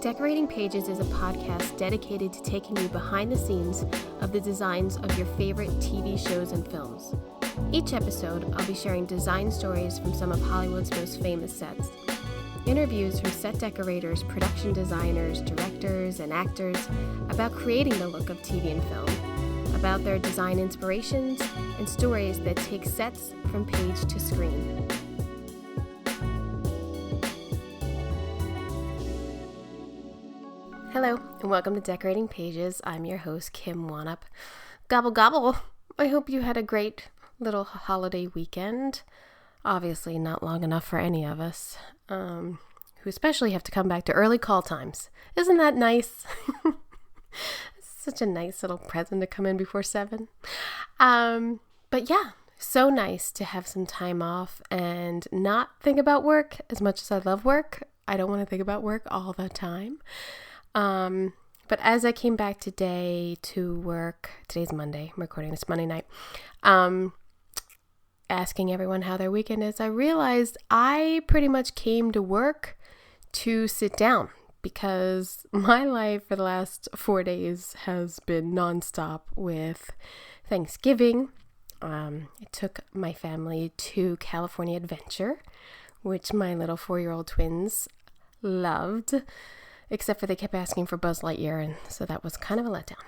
Decorating Pages is a podcast dedicated to taking you behind the scenes of the designs of your favorite TV shows and films. Each episode, I'll be sharing design stories from some of Hollywood's most famous sets. Interviews from set decorators, production designers, directors, and actors about creating the look of TV and film, about their design inspirations, and stories that take sets from page to screen. Hello, and welcome to Decorating Pages. I'm your host, Kim Wanup. Gobble gobble! I hope you had a great little holiday weekend. Obviously not long enough for any of us, who especially have to come back to early call times. Isn't that nice? Such a nice little present to come in before 7. But yeah, so nice to have some time off and not think about work as much as I love work. I don't want to think about work all the time. But as I came back today to work, today's Monday, I'm recording this Monday night, asking everyone how their weekend is, I realized I pretty much came to work to sit down because my life for the last 4 days has been nonstop with Thanksgiving. I took my family to California Adventure, which my little 4-year-old twins loved. Except for they kept asking for Buzz Lightyear, and so that was kind of a letdown.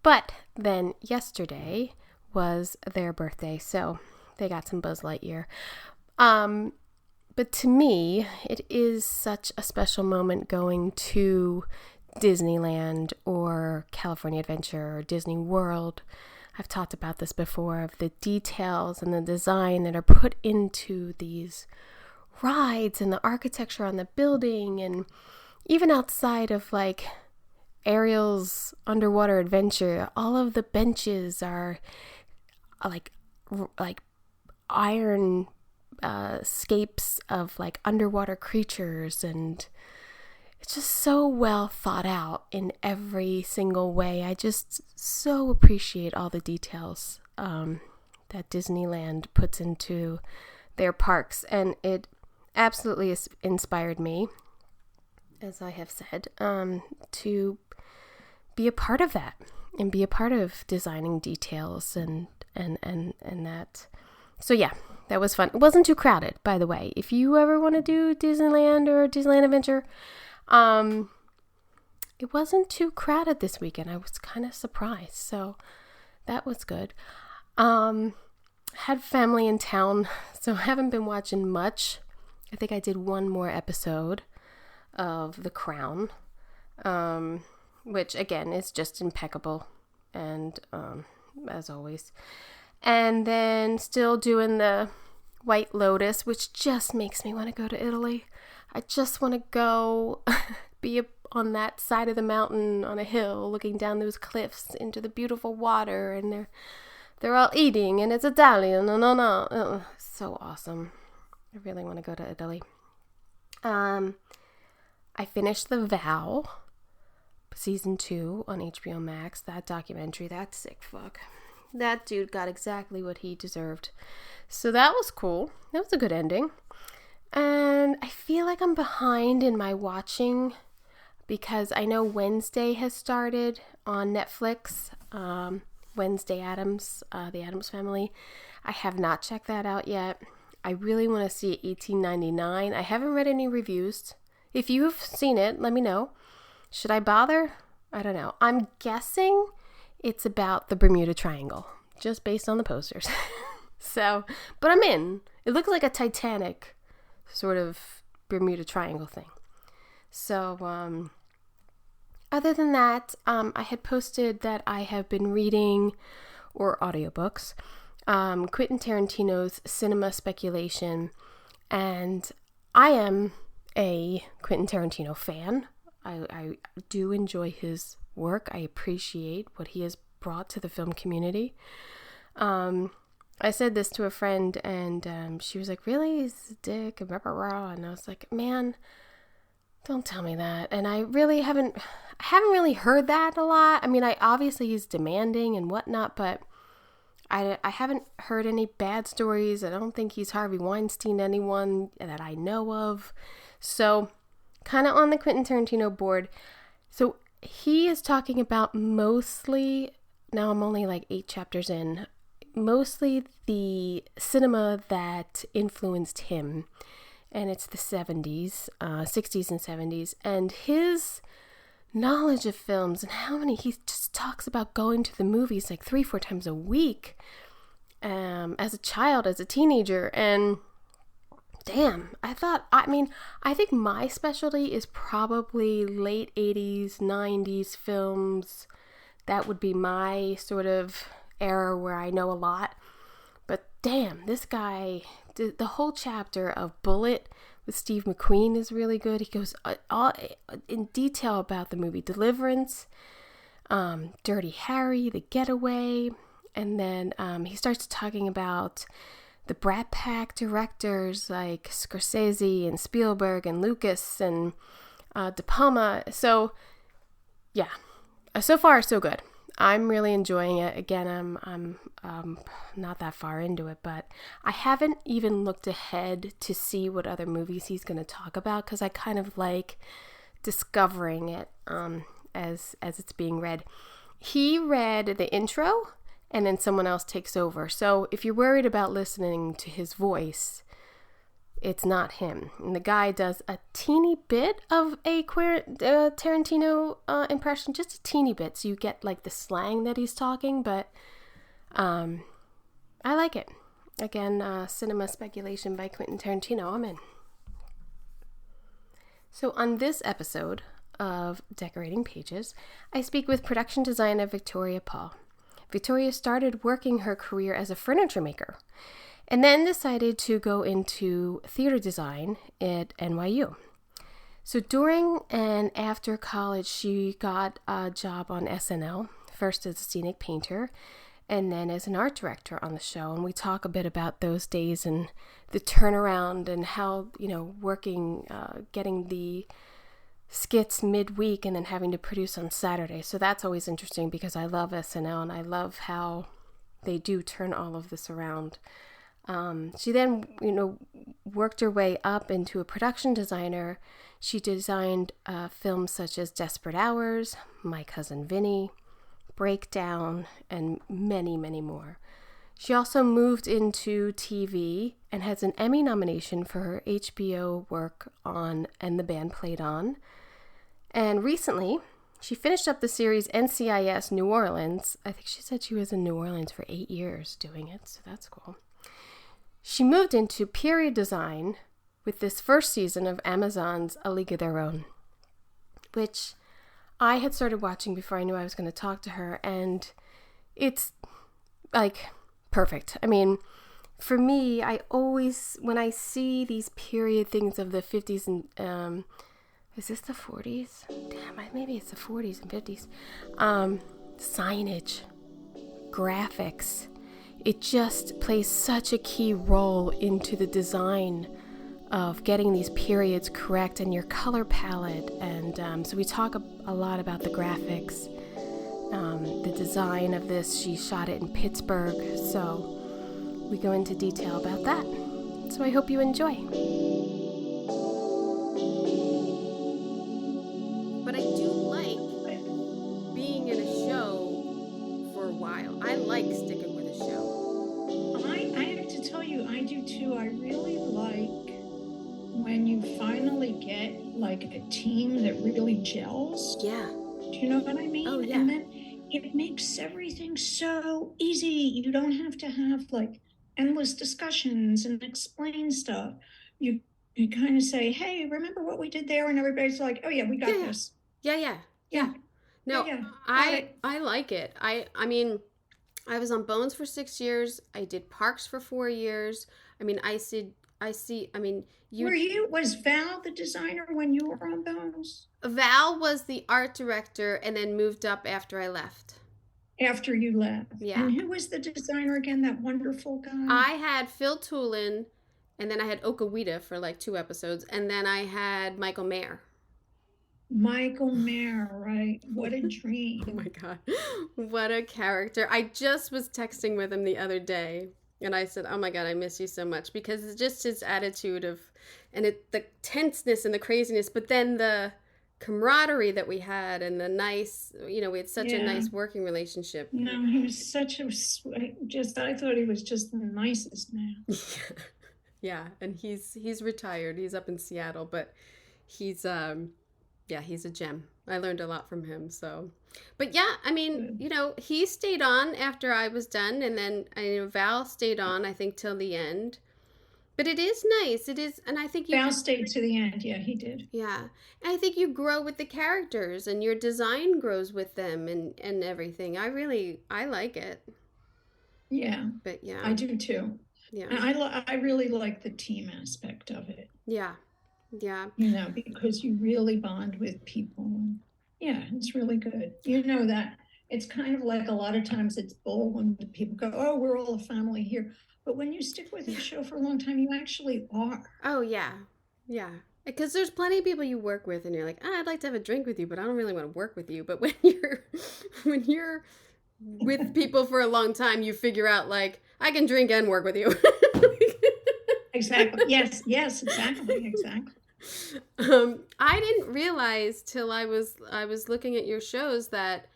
But then yesterday was their birthday, so they got some Buzz Lightyear. But to me, it is such a special moment going to Disneyland or California Adventure or Disney World. I've talked about this before, of the details and the design that are put into these rides and the architecture on the building, and even outside of like Ariel's underwater adventure, all of the benches are like iron scapes of like underwater creatures, and it's just so well thought out in every single way. I just so appreciate all the details that Disneyland puts into their parks, and it absolutely inspired me, as I have said, to be a part of that and be a part of designing details and that. So yeah, that was fun. It wasn't too crowded, by the way. If you ever want to do Disneyland or Disneyland Adventure, it wasn't too crowded this weekend. I was kind of surprised, so that was good. Had family in town, so I haven't been watching much. I think I did one more episode of The Crown, which again is just impeccable, and as always. And then still doing the White Lotus, which just makes me want to go to Italy. I just want to go be on that side of the mountain on a hill, looking down those cliffs into the beautiful water, and they're all eating, and it's Italian. No. So awesome. I really want to go to Italy. I finished The Vow, season 2 on HBO Max. That documentary, that sick fuck. That dude got exactly what he deserved. So that was cool. That was a good ending. And I feel like I'm behind in my watching because I know Wednesday has started on Netflix. Wednesday Addams, the Addams Family. I have not checked that out yet. I really want to see 1899. I haven't read any reviews. If you have seen it, let me know. Should I bother? I don't know. I'm guessing it's about the Bermuda Triangle, just based on the posters. So, but I'm in. It looks like a Titanic sort of Bermuda Triangle thing. So, other than that, I had posted that I have been reading, or audiobooks, Quentin Tarantino's Cinema Speculation, and I am a Quentin Tarantino fan. I do enjoy his work. I appreciate what he has brought to the film community. I said this to a friend, and she was like, really? He's a dick, and blah, blah, blah. And I was like, man, don't tell me that. And I haven't really heard that a lot. I mean, obviously he's demanding and whatnot, but I haven't heard any bad stories. I don't think he's Harvey Weinstein anyone that I know of. So kind of on the Quentin Tarantino board. So he is talking about mostly, now I'm only like 8 chapters in, mostly the cinema that influenced him. And it's the 70s, 60s and 70s. And his knowledge of films and how many, he just talks about going to the movies like 3-4 times a week as a child, as a teenager. And damn, I think my specialty is probably late 80s, 90s films. That would be my sort of era where I know a lot. But damn, this guy, the whole chapter of Bullet with Steve McQueen is really good. He goes all in detail about the movie Deliverance, Dirty Harry, The Getaway, and then he starts talking about the Brat Pack directors like Scorsese and Spielberg and Lucas and De Palma. So, yeah, so far so good. I'm really enjoying it. Again, I'm not that far into it, but I haven't even looked ahead to see what other movies he's going to talk about because I kind of like discovering it as it's being read. He read the intro, and then someone else takes over. So if you're worried about listening to his voice, it's not him. And the guy does a teeny bit of a Tarantino impression, just a teeny bit, so you get like the slang that he's talking, but I like it. Again, Cinema Speculation by Quentin Tarantino. I'm in. So on this episode of Decorating Pages, I speak with production designer Victoria Paul. Victoria started working her career as a furniture maker and then decided to go into theater design at NYU. So during and after college, she got a job on SNL, first as a scenic painter and then as an art director on the show. And we talk a bit about those days and the turnaround and how, working, getting the skits midweek and then having to produce on Saturday. So that's always interesting because I love SNL and I love how they do turn all of this around. She then, worked her way up into a production designer. She designed films such as Desperate Hours, My Cousin Vinny, Breakdown, and many, many more. She also moved into TV and has an Emmy nomination for her HBO work on And the Band Played On. And recently, she finished up the series NCIS New Orleans. I think she said she was in New Orleans for 8 years doing it, so that's cool. She moved into period design with this first season of Amazon's A League of Their Own, which I had started watching before I knew I was going to talk to her, and it's like perfect. I mean, for me, I always, when I see these period things of the 50s and, is this the 40s? Damn, maybe it's the 40s and 50s. Signage, graphics, it just plays such a key role into the design of getting these periods correct and your color palette. And so we talk a lot about the graphics, the design of this. She shot it in Pittsburgh, so we go into detail about that. So I hope you enjoy. But I do like being in a show for a while. I like sticking with a show. I have to tell you, I do too. I really like when you finally get like a team that really gels. Yeah. Do you know what I mean? Oh, yeah. And then it makes everything so easy. You don't have to have like endless discussions and explain stuff. You kind of say, hey, remember what we did there? And everybody's like, oh yeah, we got this. Yeah. No, I like it. I mean, I was on Bones for 6 years. I did Parks for 4 years. I mean, was Val the designer when you were on Bones? Val was the art director and then moved up after I left. After you left. Yeah. And who was the designer again, that wonderful guy? I had Phil Tulin, and then I had Okawita for like 2 episodes, and then I had Michael Mayer. Michael Mayer, right? What a dream. Oh my God. What a character. I just was texting with him the other day And I said, "Oh my God, I miss you so much," because it's just his attitude of, and the tenseness and the craziness, but then the camaraderie that we had and the nice, we had such a Yeah. nice working relationship. No, he was such a just. I thought he was just the nicest man. Yeah, and he's retired. He's up in Seattle, but he's yeah, he's a gem. I learned a lot from him. So, but yeah, I mean, Good. he stayed on after I was done, and then Val stayed on, I think, till the end. But it is nice. It is, and I think Val stayed to the end. Yeah, he did. yeah, and I think you grow with the characters, and your design grows with them, and everything. I like it. Yeah, But yeah, I do too. yeah, And I really like the team aspect of it. yeah, yeah. Because you really bond with people. Yeah, it's really good. That it's kind of like a lot of times it's bull when people go, oh, we're all a family here. But when you stick with a show for a long time, you actually are. Oh yeah, yeah. Because there's plenty of people you work with, and you're like, I'd like to have a drink with you, but I don't really want to work with you. But when you're with people for a long time, you figure out like I can drink and work with you. Exactly. Yes, exactly. I didn't realize till I was looking at your shows that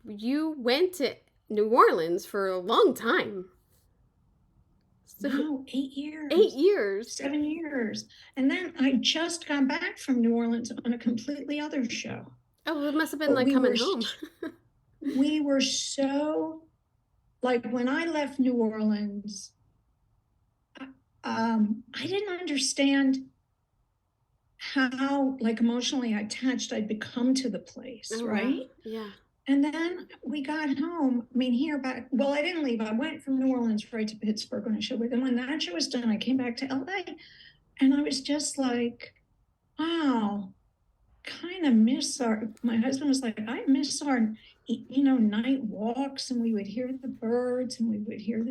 you went to New Orleans for a long time. So, No, 8 years. 8 years. 7 years. And then I just got back from New Orleans on a completely other show. Oh, it must have been But like coming home. we were so, like, when I left New Orleans, I didn't understand how, like, emotionally attached I'd become to the place, Oh, wow. right? Yeah. And then we got home. I mean, I didn't leave. I went from New Orleans right to Pittsburgh on a show. But then when that show was done, I came back to LA and I was just like, wow, kind of my husband was like, I miss our, night walks, and we would hear the birds and we would hear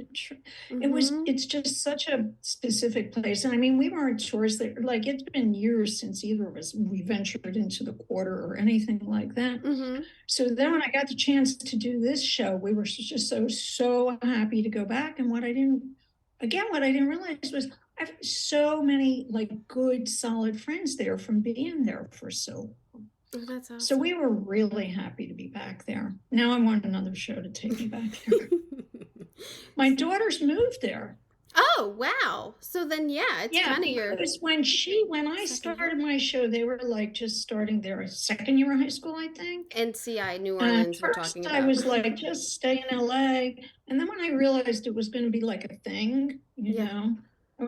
it's just such a specific place. And I mean, we weren't tourists there. Like, it's been years since either of us, we ventured into the quarter or anything like that. So then when I got the chance to do this show, we were just so happy to go back. And what I didn't realize was I have so many like good, solid friends there from being there for so long. Oh, that's awesome. So we were really happy to be back there. Now I want another show to take me back there. My daughters moved there. Oh, wow. So then, yeah, it's kind of your. Because when I started my show, they were like just starting their second year of high school, I think. NCI New Orleans, we're talking about. I was like, just stay in LA. And then when I realized it was going to be like a thing, I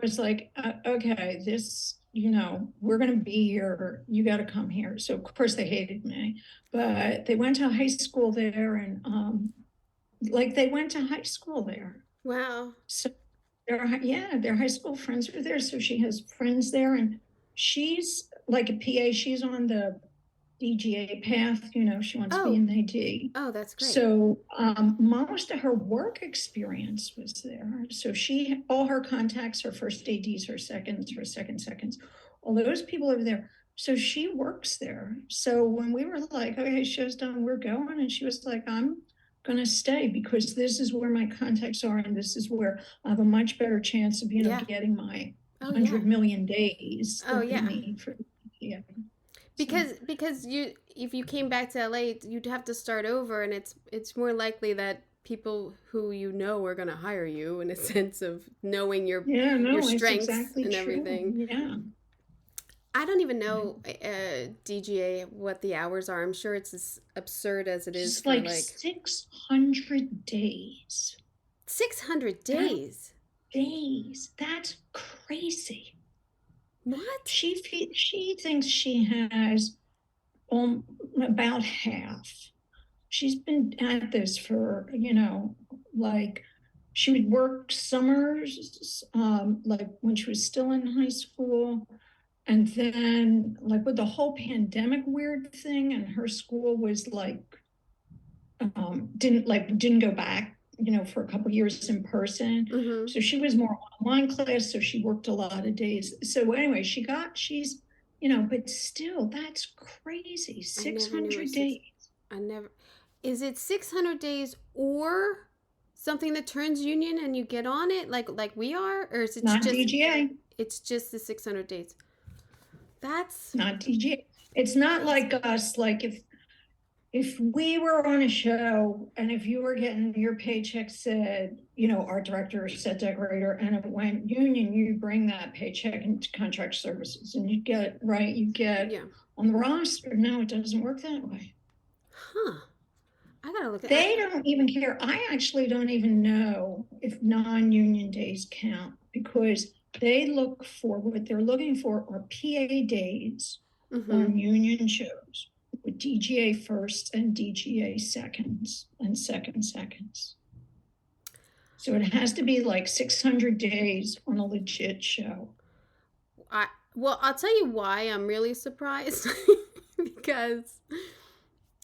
was like, okay, this, we're going to be here. You got to come here. So, of course, they hated me. But they went to high school there. And, they went to high school there. Wow. So, their high school friends were there. So she has friends there. And she's like a PA. She's on the DGA path. She wants to be an AD. Oh, that's great. So most of her work experience was there. So all her contacts, her first ADs, her second seconds, all those people over there. So she works there. So when we were like, okay, show's done, we're going. And she was like, I'm going to stay because this is where my contacts are. And this is where I have a much better chance of, getting my 100 million days. Oh, yeah. Because if you came back to LA, you'd have to start over, and it's more likely that people who are going to hire you in a sense of knowing your strengths and everything. Yeah. I don't even know DGA what the hours are. I'm sure it's as absurd as it is. It's like 600 days. 600 days. Days. That's crazy. What? She thinks she has about half. She's been at this for, she would work summers, like when she was still in high school. And then like with the whole pandemic weird thing, and her school was like, didn't go back, for a couple of years in person. Mm-hmm. So she was more online class. So she worked a lot of days. So anyway, she's, but still that's crazy. 600 days. Is it 600 days or something that turns union and you get on it like we are, or is it Not just DGA. it's just the 600 days? That's Not DGA. It's not like us. Like if we were on a show and if you were getting your paycheck said, art director, set decorator, and it went union, you bring that paycheck into contract services and you get yeah. on the roster. No, it doesn't work that way. Huh. I gotta look at They don't even care. I actually don't even know if non-union days count because they look for what they're looking for are PA days on union shows with DGA first and DGA seconds and second seconds. So it has to be like 600 days on a legit show. Well, I'll tell you why I'm really surprised. Because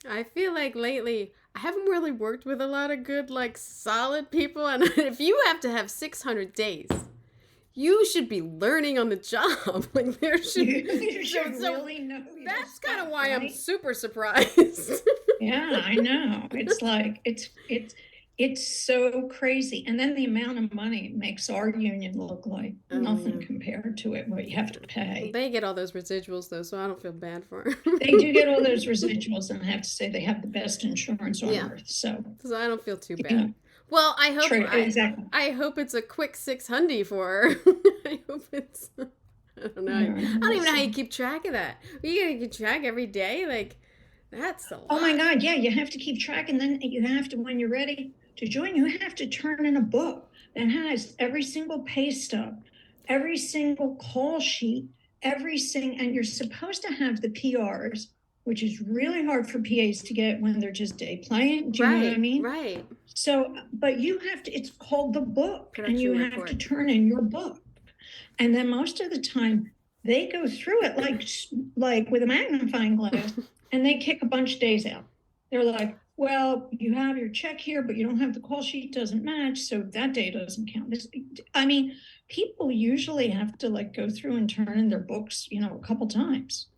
I feel like lately I haven't really worked with a lot of good, like, solid people. And if you have to have 600 days, you should be learning on the job. Like, there should you should really know. That's kind of why I'm super surprised. Yeah, I know. It's like it's so crazy. And then the amount of money it makes our union look like nothing compared to what you have to pay. They get all those residuals though, so I don't feel bad for them. They do get all those residuals, and I have to say they have the best insurance on earth. So I don't feel too bad. Well, I hope exactly. I hope it's a quick 600 for her. I hope it's I don't know. I don't even know how you keep track of that. You gotta keep track every day? Like, that's a lot. Oh my God, yeah, you have to keep track, and then you have to, when you're ready to join, you have to turn in a book that has every single pay stub, every single call sheet, and you're supposed to have the PRs, which is really hard for PAs to get when they're just day playing. Do you know what I mean? Right. So, but you have to, it's called the book, and you have to turn in your book. And then most of the time they go through it like with a magnifying glass and they kick a bunch of days out. They're like, well, you have your check here, but you don't have the call sheet, doesn't match. So that day doesn't count. I mean, people usually have to like go through and turn in their books, a couple times.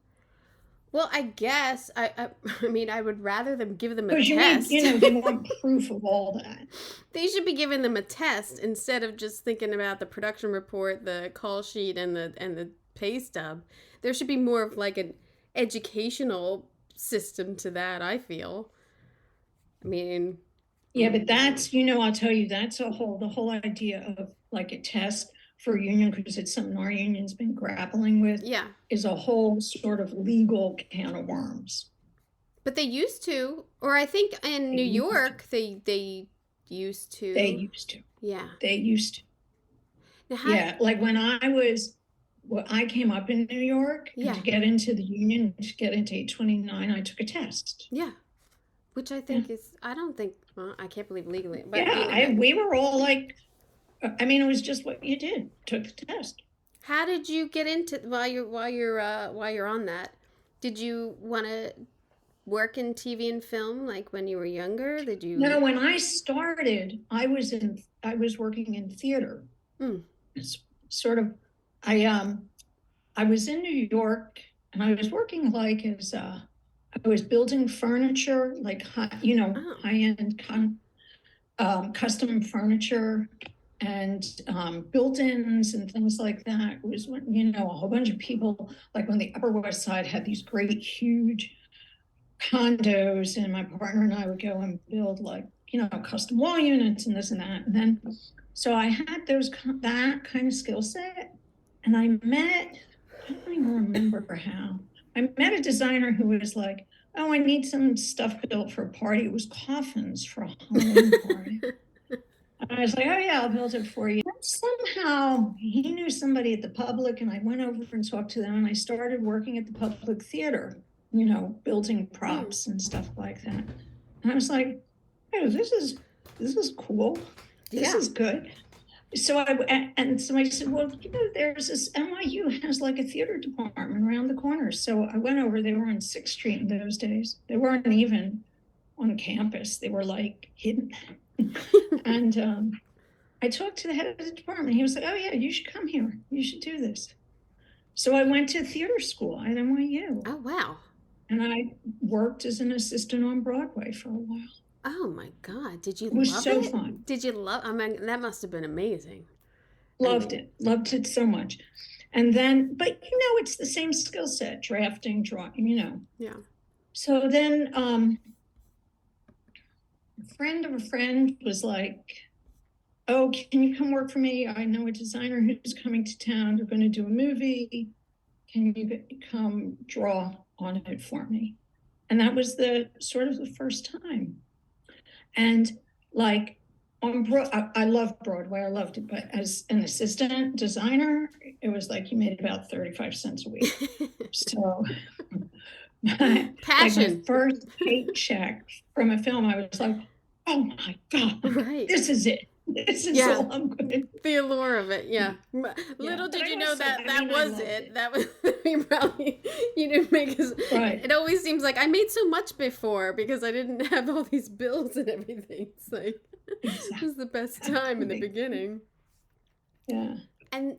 Well, I guess I mean I would rather them give them a test. They want proof of all that. They should be giving them a test instead of just thinking about the production report, the call sheet, and the pay stub. There should be more of like an educational system to that, I feel. I mean, yeah, but that's I'll tell you, that's the whole idea of like a test for a union, because it's something our union's been grappling with, is a whole sort of legal can of worms. But they used to, or I think in New York, they used to. They used to. Yeah. They used to. Like when I came up in New York, to get into the union, to get into 829, I took a test. Yeah. Which I think is, I don't think, well, I can't believe legally. But we were all like, I mean, it was just what you did. Took the test. How did you get into while you're on that? Did you want to work in TV and film like when you were younger? Did you? No, when I started, I was working in theater. It's sort of, I was in New York and I was working like as I was building furniture, like high-end custom furniture. And built-ins and things like that. It was when, a whole bunch of people, like when the Upper West Side had these great, huge condos, and my partner and I would go and build like, custom wall units and this and that. And then, so I had that kind of skill set. And I don't even remember how. I met a designer who was like, oh, I need some stuff built for a party. It was coffins for a Halloween party. I was like, oh, yeah, I'll build it for you. And somehow he knew somebody at the Public, and I went over and talked to them, and I started working at the Public Theater, building props and stuff like that. And I was like, oh, this is cool. This is good. So I said, well, there's this, NYU has like a theater department around the corner. So I went over. They were on 6th Street in those days. They weren't even on campus. They were like hidden. And I talked to the head of the department. He was like, oh, yeah, you should come here. You should do this. So I went to theater school at NYU. Oh, wow. And I worked as an assistant on Broadway for a while. Oh my God. Did you It was love so it? fun. Did you love, I mean, that must have been amazing. I Loved mean, it. Loved it so much. And then, but it's the same skill set, drafting, drawing. yeah. So then a friend of a friend was like, oh, can you come work for me? I know a designer who's coming to town. They're going to do a movie. Can you come draw on it for me? And that was the sort of the first time. And like I love Broadway. I loved it. But as an assistant designer, it was like you made about 35 cents a week. So like my Passion. first paycheck from a film, I was like, oh my God, Right. this is it. This is Yeah. all I'm going to do. The allure of it, yeah. Little but did I you was know so that happy that and I was loved it. it. That was you probably you didn't make us. Right. It always seems like I made so much before because I didn't have all these bills and everything. It's like it was the best time in the beginning. Yeah. And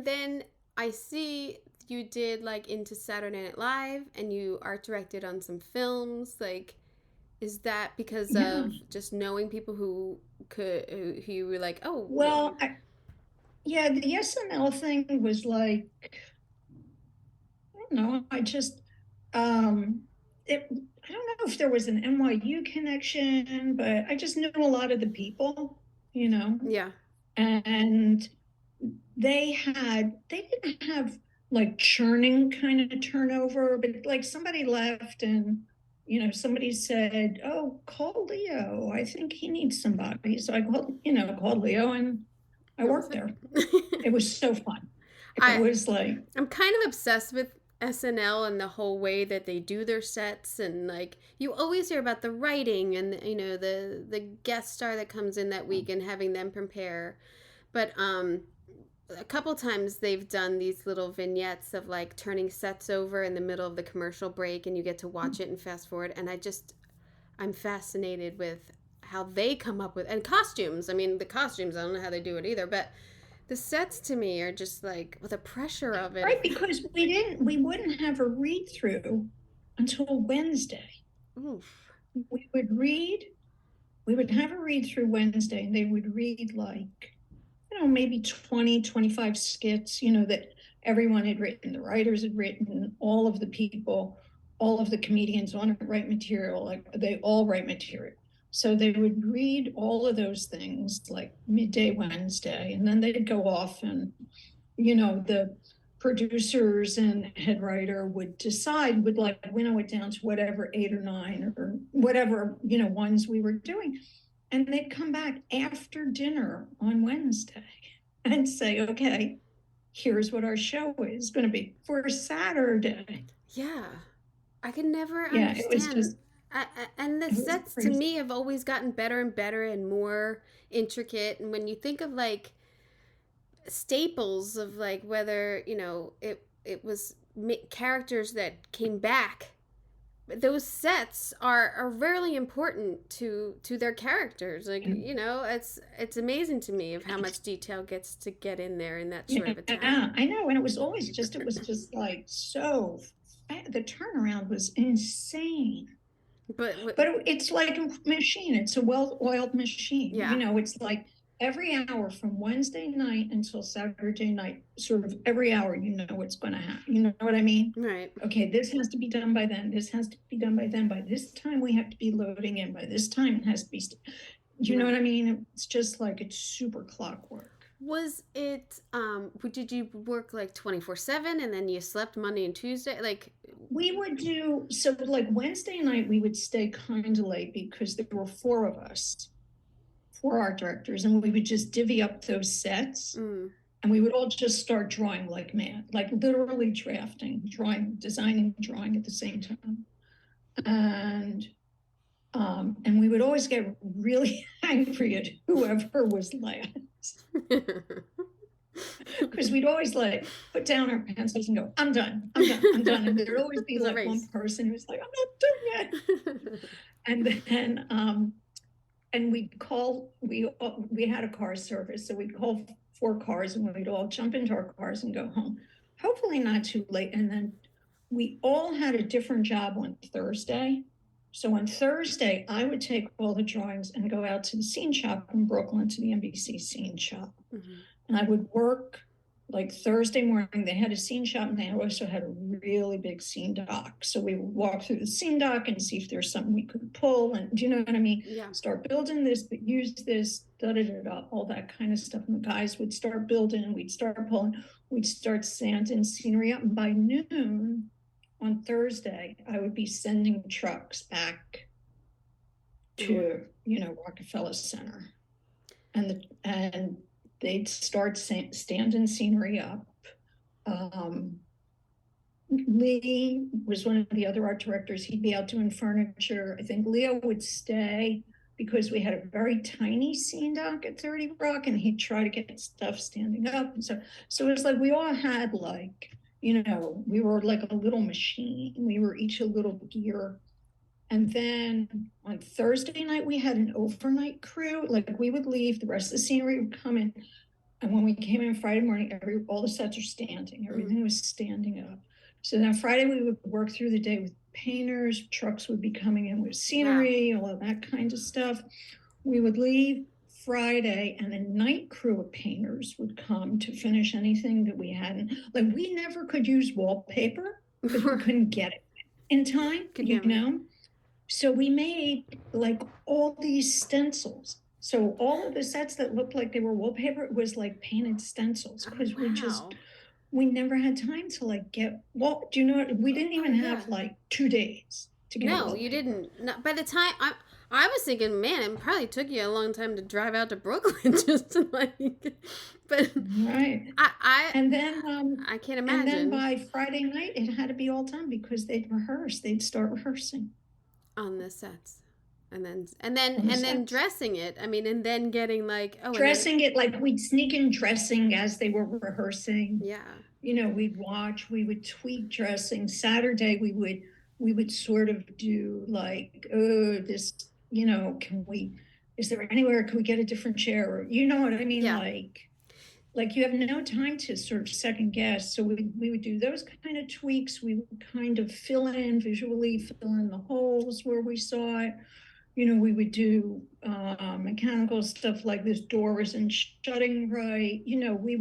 then I see you did like into Saturday Night Live and you art directed on some films. Like, is that because Yeah. of just knowing people who you were like, oh, Well, yeah, the SNL thing was like, I don't know. I just, I don't know if there was an NYU connection, but I just knew a lot of the people, yeah, and they didn't have like churning kind of turnover, but like somebody left and, somebody said, oh, call Leo. I think he needs somebody. So I called Leo and I worked there. It was so fun. It was like, I'm kind of obsessed with SNL and the whole way that they do their sets, and like you always hear about the writing and the guest star that comes in that week and having them prepare. But a couple times they've done these little vignettes of like turning sets over in the middle of the commercial break, and you get to watch it and fast forward. And I'm fascinated with how they come up with, and costumes. I mean, the costumes, I don't know how they do it either, but the sets to me are just like with the pressure of it. right, because we wouldn't have a read through until Wednesday. Oof. We would have a read through Wednesday, and they would read like, maybe 20, 25 skits, that everyone had written. The writers had written, all of the people, all of the comedians on it write material, like they all write material. So they would read all of those things like midday Wednesday, and then they'd go off and, the producers and head writer would like winnow it down to whatever 8 or 9 or whatever, ones we were doing. And they'd come back after dinner on Wednesday and say, okay, here's what our show is going to be for Saturday. Yeah. I can never Yeah, understand. it was just, and the it was sets to crazy. me have always gotten better and better and more intricate. And when you think of like staples of like whether it was characters that came back, those sets are really important to their characters. Like it's amazing to me of how much detail gets to get in there in that short of a time. Yeah, I know. And it was just like so. The turnaround was insane. But it's like a machine. It's a well-oiled machine. Yeah. It's like every hour from Wednesday night until Saturday night, sort of every hour, what's going to happen. You know what I mean? Right. Okay, this has to be done by then. This has to be done by then. By this time, we have to be loading in. By this time, it has to be. You know what I mean? It's just like it's super clockwork. Was it, did you work like 24/7 and then you slept Monday and Tuesday? Like, we would do, so like Wednesday night, we would stay kind of late because there were 4 of us, 4 art directors, and we would just divvy up those sets. And we would all just start drawing like mad, like literally drafting, designing, drawing at the same time. And we would always get really angry at whoever was last. Because we'd always like put down our pencils and go, I'm done. And there'd always be like one person who's like, I'm not done yet. And then, and we had a car service, so we'd call 4 cars and we'd all jump into our cars and go home, hopefully not too late. And then we all had a different job on Thursday. So on Thursday, I would take all the drawings and go out to the scene shop in Brooklyn, to the NBC scene shop. Mm-hmm. And I would work like Thursday morning. They had a scene shop and they also had a really big scene dock. So we would walk through the scene dock and see if there's something we could pull. And do you know what I mean? Yeah. Start building this, but use this, da-da-da-da, all that kind of stuff. And the guys would start building and we'd start pulling. We'd start sanding scenery up. And by noon on Thursday, I would be sending trucks back to, Rockefeller Center. And they'd start standing scenery up. Lee was one of the other art directors. He'd be out doing furniture. I think Leo would stay because we had a very tiny scene dock at 30 Rock, and he'd try to get stuff standing up. And so it was like we all had we were like a little machine. We were each a little gear. And then on Thursday night, we had an overnight crew. Like we would leave, the rest of the scenery would come in. And when we came in Friday morning, all the sets are standing. Everything was standing up. So then Friday, we would work through the day with painters. Trucks would be coming in with scenery, all of that kind of stuff. We would leave Friday, and a night crew of painters would come to finish anything that we hadn't. Like we never could use wallpaper because we couldn't get it in time, So we made like all these stencils. So all of the sets that looked like they were wallpaper, it was like painted stencils because we never had time to like get, do you know what? We didn't even have like 2 days to get No, you didn't. No, by the time, I was thinking, man, it probably took you a long time to drive out to Brooklyn just to but. Right. And then, I can't imagine. And then by Friday night, it had to be all done because they'd start rehearsing. On the sets. And then dressing it. I mean, and then getting like, dressing it, like we'd sneak in dressing as they were rehearsing. Yeah. We'd watch, we would tweak dressing. Saturday, we would sort of do like, this, is there anywhere, can we get a different chair? Or, you know what I mean? Yeah. Like you have no time to sort of second guess. So we would do those kind of tweaks. We would kind of visually fill in the holes where we saw it. We would do mechanical stuff like this door isn't shutting right. We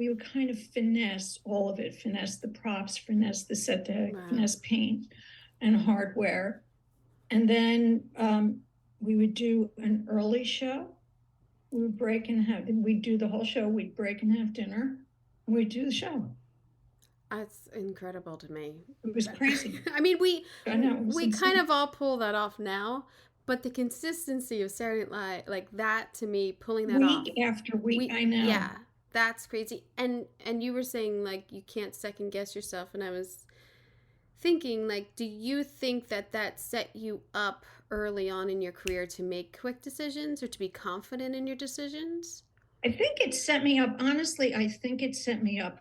would kind of finesse all of it, finesse the props, finesse the set deck, finesse paint and hardware. And then we would do an early show. We would we'd do the whole show. We'd break and have dinner. And we'd do the show. That's incredible to me. It was crazy. I mean, we kind of all pull that off now, but the consistency of Saturday Night Live, like that to me, pulling that off. Week after week, I know. Yeah, that's crazy. And you were saying, like, you can't second guess yourself. And I was thinking, like, do you think that set you up early on in your career to make quick decisions or to be confident in your decisions? I think it set me up. Honestly, I think it set me up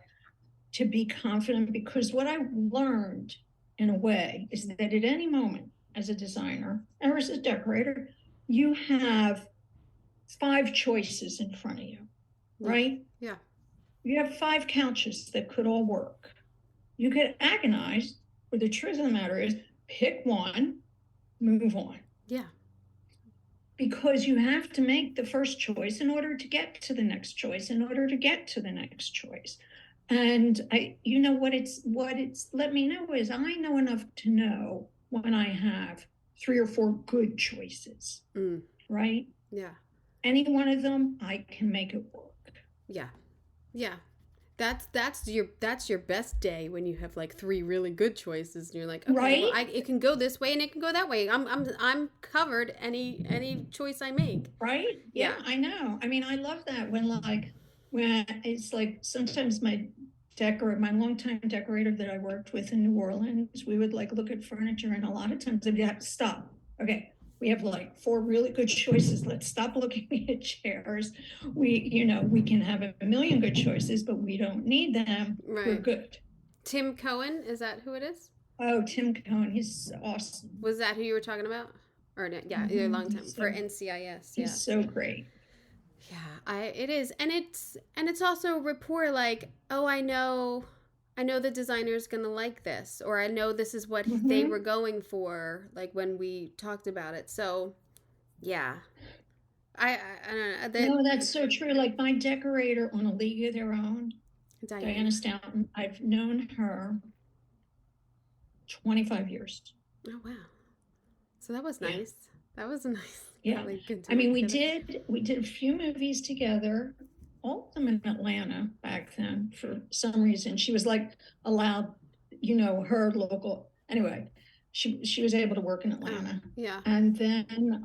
to be confident because what I learned in a way is that at any moment as a designer or as a decorator, you have 5 choices in front of you, right? Yeah. You have 5 couches that could all work. You could agonize, but the truth of the matter is pick one, move on. Yeah. Because you have to make the first choice in order to get to the next choice, in order to get to the next choice. And what it's let me know is I know enough to know when I have 3 or 4 good choices, right? Yeah. Any one of them, I can make it work. Yeah. Yeah. That's your best day when you have like 3 really good choices and you're like, okay, right? Well, it can go this way and it can go that way. I'm covered any choice I make. Right? Yeah, I know. I mean, I love that when it's like sometimes my longtime decorator that I worked with in New Orleans, we would like look at furniture and a lot of times they'd have to stop. Okay, we have like 4 really good choices. Let's stop looking at chairs. We can have a million good choices, but we don't need them. Right. We're good. Tim Cohen, is that who it is? Oh, Tim Cohen, he's awesome. Was that who you were talking about? Or yeah, a long time for NCIS. He's so great. Yeah, it is, and it's also rapport. Like, oh, I know I know the designer's gonna like this, or I know this is what they Hmm. were going for, like when we talked about it. So yeah, I don't know that No, that's so true. Like my decorator on A League of Their Own, Diane. Diana Stanton, I've known her 25 years. Oh wow, so that was Yeah. nice. That was a nice, Yeah. probably good I doing mean, together. we did a few movies together, all of them in Atlanta back then for some reason. She was like allowed, her local anyway, she was able to work in Oh Atlanta. yeah. And then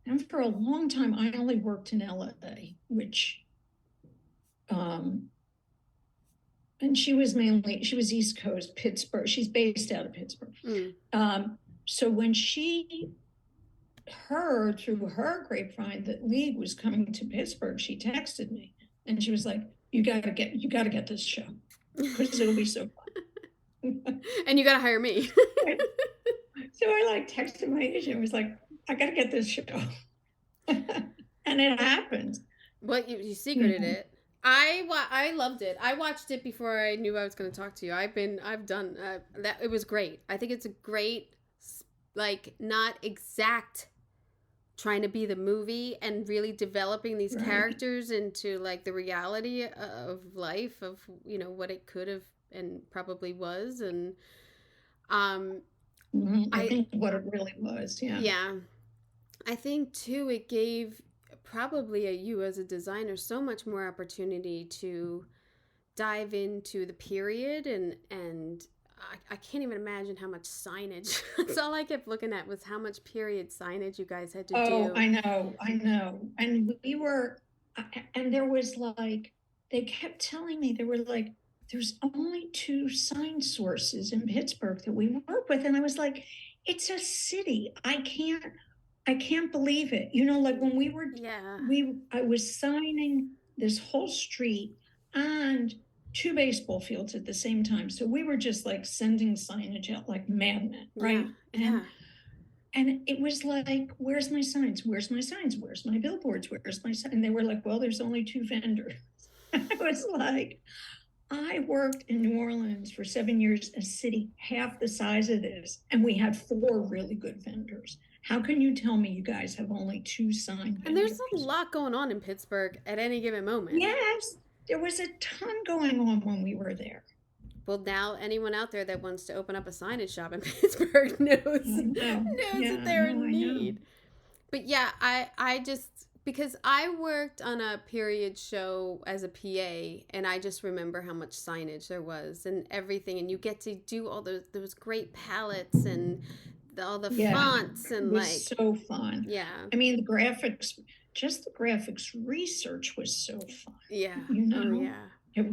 and for a long time I only worked in LA, which um and she was East Coast, Pittsburgh. She's based out of Pittsburgh. Mm. So when she heard through her grapevine that League was coming to Pittsburgh, she texted me and she was like, you gotta get this show because it'll be so fun. And you gotta hire me. So I like texted my agent and was like, I gotta get this show. And it happened. What you secreted You it. I loved it. I watched it before I knew I was going to talk to you. I've done that. It was great. I think it's a great, like, not exact trying to be the movie and really developing these Right. characters into like the reality of life of what it could have and probably was. And um I I think what it really was. Yeah. yeah, I think too it gave probably you as a designer so much more opportunity to dive into the period and I can't even imagine how much signage. That's all I kept looking at was how much period signage you guys had to Oh, do. I know, I know. And we were, and there was like, they kept telling me there were like, there's only two sign sources in Pittsburgh that we work with. And I was like, it's a city. I can't believe it. Like when Yeah. I was signing this whole street and two baseball fields at the same time. So we were just like sending signage out like madmen, Yeah. right? Yeah. And it was like, where's my signs? Where's my signs? Where's my billboards? Where's my sign? And they were like, well, there's only two vendors. I was like, I worked in New Orleans for 7 years, a city half the size of this, and we had four really good vendors. How can you tell me you guys have only two sign And there's a vendors? lot going on in Pittsburgh at any given moment. Yes, there was a ton going on when we were there. Well, now anyone out there that wants to open up a signage shop in Pittsburgh knows I know. knows that Yeah, they're no, in I know. need. But yeah, I just because I worked on a period show as a PA and I just remember how much signage there was and everything and you get to do all those great palettes and all the Yeah, fonts it and was like so fun. yeah. I mean, just the graphics research was so fun. Yeah. You Oh know, yeah. it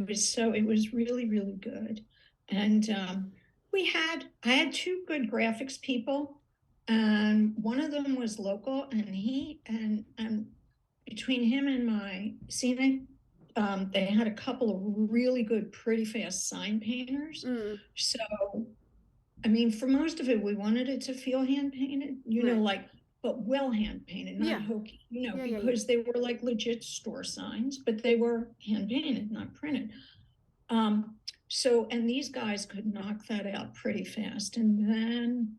was really, really good. And I had two good graphics people, and one of them was local, and and between him and my scenic, they had a couple of really good, pretty fast sign painters. Mm, So I mean, for most of it, we wanted it to feel hand painted, right. like, but well hand painted, not Yeah. hokey, Yeah. because they were like legit store signs, but they were hand painted, not printed. And these guys could knock that out pretty fast. And then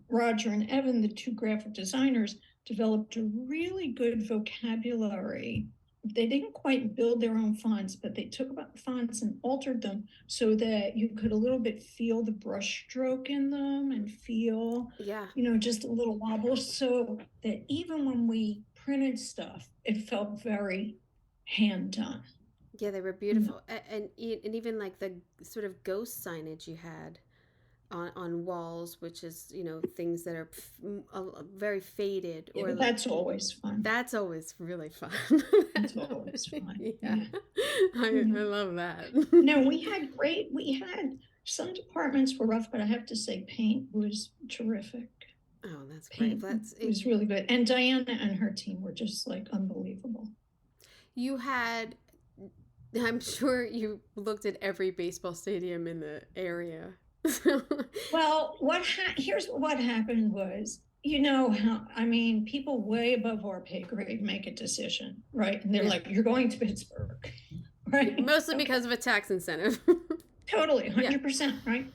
Roger and Evan, the two graphic designers, developed a really good vocabulary. They didn't quite build their own fonts, but they took about fonts and altered them so that you could a little bit feel the brush stroke in them and feel, Yeah. just a little wobble. So that even when we printed stuff, it felt very hand done. Yeah, they were beautiful. And even like the sort of ghost signage you had on walls, which is things that are very faded Yeah, or like that's always fun. that's always really fun. That's always fun. Yeah, Yeah. I love that. No, we had some departments were rough, but I have to say paint was terrific. Oh, that's great. Paint That's it. was really good. And Diana and her team were just like unbelievable. You had, I'm sure you looked at every baseball stadium in the area. Well, here's what happened was, how, I mean, people way above our pay grade make a decision, right? And they're Yeah. like, you're going to Pittsburgh. right? Mostly Okay. because of a tax incentive. Totally, 100%, right?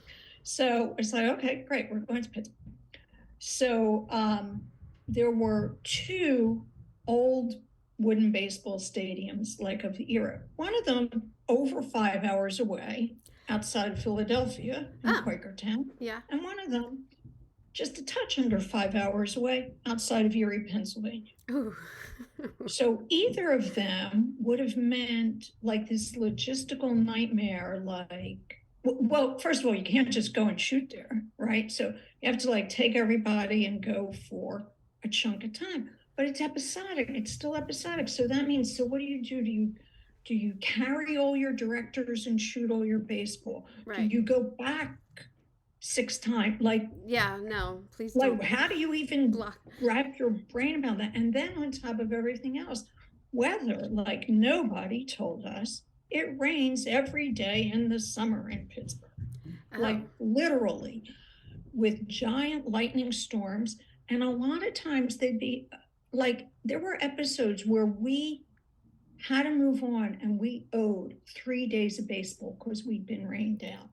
So it's like, okay, great, we're going to Pittsburgh. So there were two old wooden baseball stadiums, like of the era. One of them over 5 hours away outside of Philadelphia in Oh. Quakertown, Yeah. and one of them just a touch under 5 hours away outside of Erie, Pennsylvania. Ooh. So either of them would have meant like this logistical nightmare, like, well, first of all, you can't just go and shoot there, right? So you have to like take everybody and go for a chunk of time. But it's episodic. It's still episodic. So that means, so what do? Do you carry all your directors and shoot all your baseball? Right. Do you go back 6 times? Like, yeah, no, please like, don't. how do you even Block. wrap your brain about that? And then on top of everything else, weather, like nobody told us it rains every day in the summer in Pittsburgh. Oh. Like literally with giant lightning storms. And a lot of times they'd be like, there were episodes where we had to move on and we owed 3 days of baseball because we'd been rained out.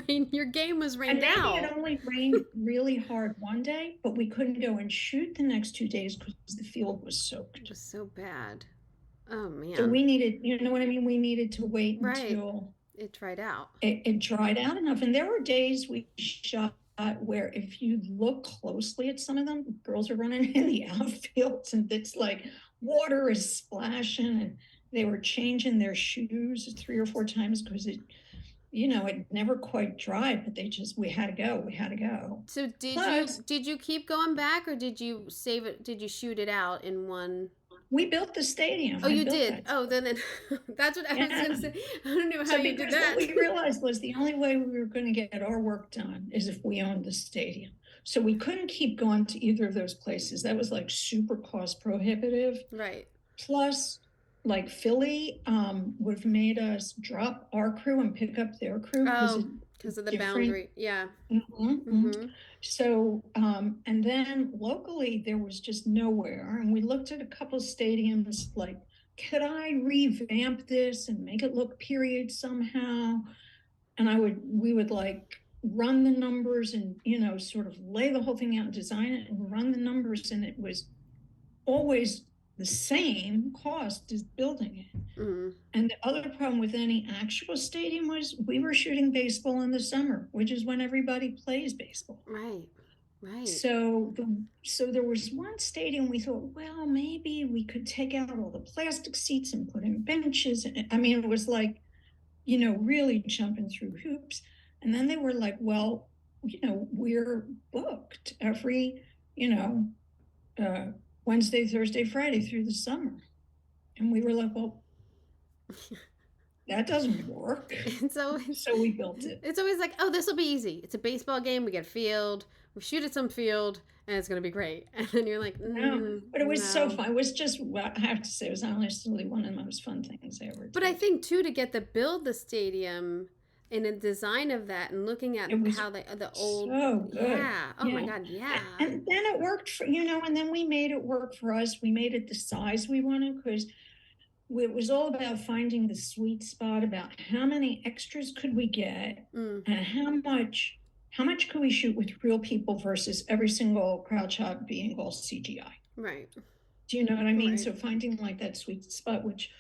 Your game was rained and maybe out. it only rained really hard one day, but we couldn't go and shoot the next 2 days because the field was soaked. It was so bad. Oh man. So we needed, you know what I mean? We needed to wait Right. until it dried out. It dried out enough. And there were days we shot where if you look closely at some of them, girls are running in the outfields and it's like water is splashing and they were changing their shoes 3 or 4 times because it, you know, it never quite dried, but we had to go. So did you keep going back or did you save it? Did you shoot it out in one? We built the stadium. Oh, you did? Oh, then that's what I was going to say. I don't know how you did that. What we realized was the only way we were going to get our work done is if we owned the stadium. So we couldn't keep going to either of those places. That was like super cost prohibitive. Right. Plus, like Philly would have made us drop our crew and pick up their crew. Because of the boundary. Yeah. So, and then locally there was just nowhere. And we looked at a couple of stadiums like, could I revamp this and make it look period somehow? And we would like run the numbers and, you know, sort of lay the whole thing out and design it and run the numbers. And it was always the same cost as building it. Mm-hmm. And the other problem with any actual stadium was we were shooting baseball in the summer, which is when everybody plays baseball. Right. So there was one stadium we thought, well, maybe we could take out all the plastic seats and put in benches. I mean, it was like, you know, really jumping through hoops. And then they were like, well, you know, we're booked every, you know, Wednesday, Thursday, Friday through the summer. And we were like, well, that doesn't work. So we built it. It's always like, oh, this will be easy. It's a baseball game. We get a field. We shoot at some field, and it's going to be great. And then you're like, no. But it was so fun. It was just, I have to say, it was honestly one of the most fun things I ever did. But I think, too, to get to build the stadium and the design of that and looking at how the old. So good. Yeah. Oh, my God, yeah. And then it worked for, you know, and then we made it work for us. We made it the size we wanted because it was all about finding the sweet spot about how many extras could we get and how much could we shoot with real people versus every single crowd shot being all CGI. Right. Do you know what I mean? Right. So finding like that sweet spot, which,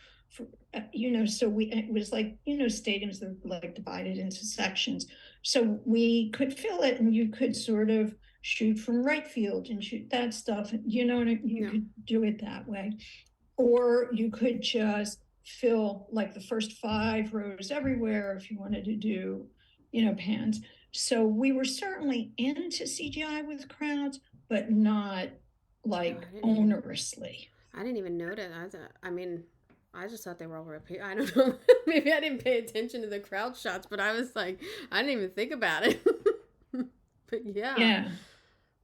you know, so it was like, you know, stadiums that were like divided into sections. So we could fill it and you could sort of shoot from right field and shoot that stuff. You know, you could do it that way. Or you could just fill like the first 5 rows everywhere if you wanted to do, you know, pans. So we were certainly into CGI with crowds, but not like onerously. I didn't even notice. I just thought they were all real people. I don't know. Maybe I didn't pay attention to the crowd shots, but I was like, I didn't even think about it. But yeah. Yeah.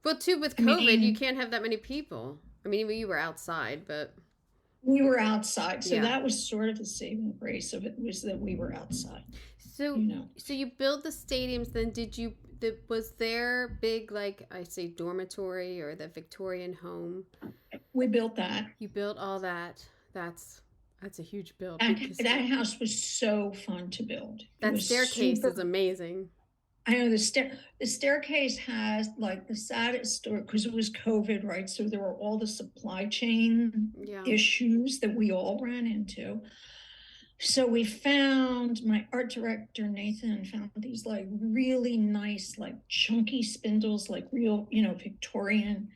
But too, with COVID, you can't have that many people. I mean, you were outside, but. We were outside. So that was sort of the saving grace of it, was that we were outside. So, you know. So you build the stadiums, then was there big, like I say, dormitory or the Victorian home? We built that. You built all that. That's That's a huge build. That house was so fun to build. That staircase is amazing. I know the staircase has like the saddest story because it was COVID, right? So there were all the supply chain issues that we all ran into. So we found, my art director Nathan found these like really nice, like chunky spindles, like real, Victorian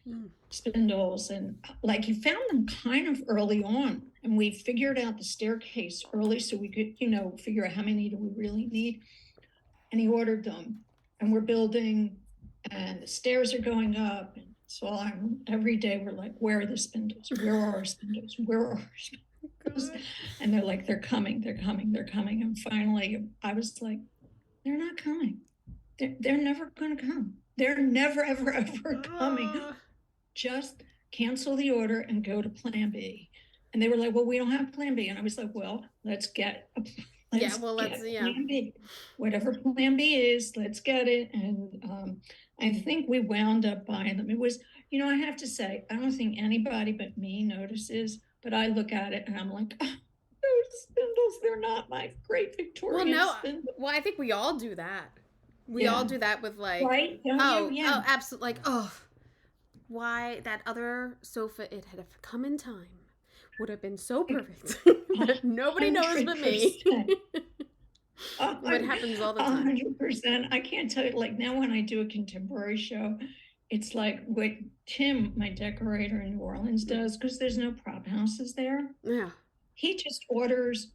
spindles. And like he found them kind of early on. And we figured out the staircase early so we could, figure out how many do we really need. And he ordered them, and we're building, and the stairs are going up. And so every day we're like, where are the spindles? Where are our spindles? Where are our spindles? And they're like, they're coming. And finally I was like, they're not coming. They're never going to come. They're never, ever, ever coming. Just cancel the order and go to plan B. And they were like, well, we don't have plan B. And I was like, well, let's get plan B. Whatever plan B is, let's get it. And I think we wound up buying them. It was, I have to say, I don't think anybody but me notices, but I look at it and I'm like, oh, those spindles, they're not my great Victorian spindles. Well, I think we all do that. We all do that with like, right? Oh, absolutely. Like, why that other sofa, it had come in time, would have been so perfect. Nobody knows but me. What happens all the time. 100%. I can't tell you, like now when I do a contemporary show, it's like what Tim, my decorator in New Orleans, does, because there's no prop houses there. Yeah. He just orders,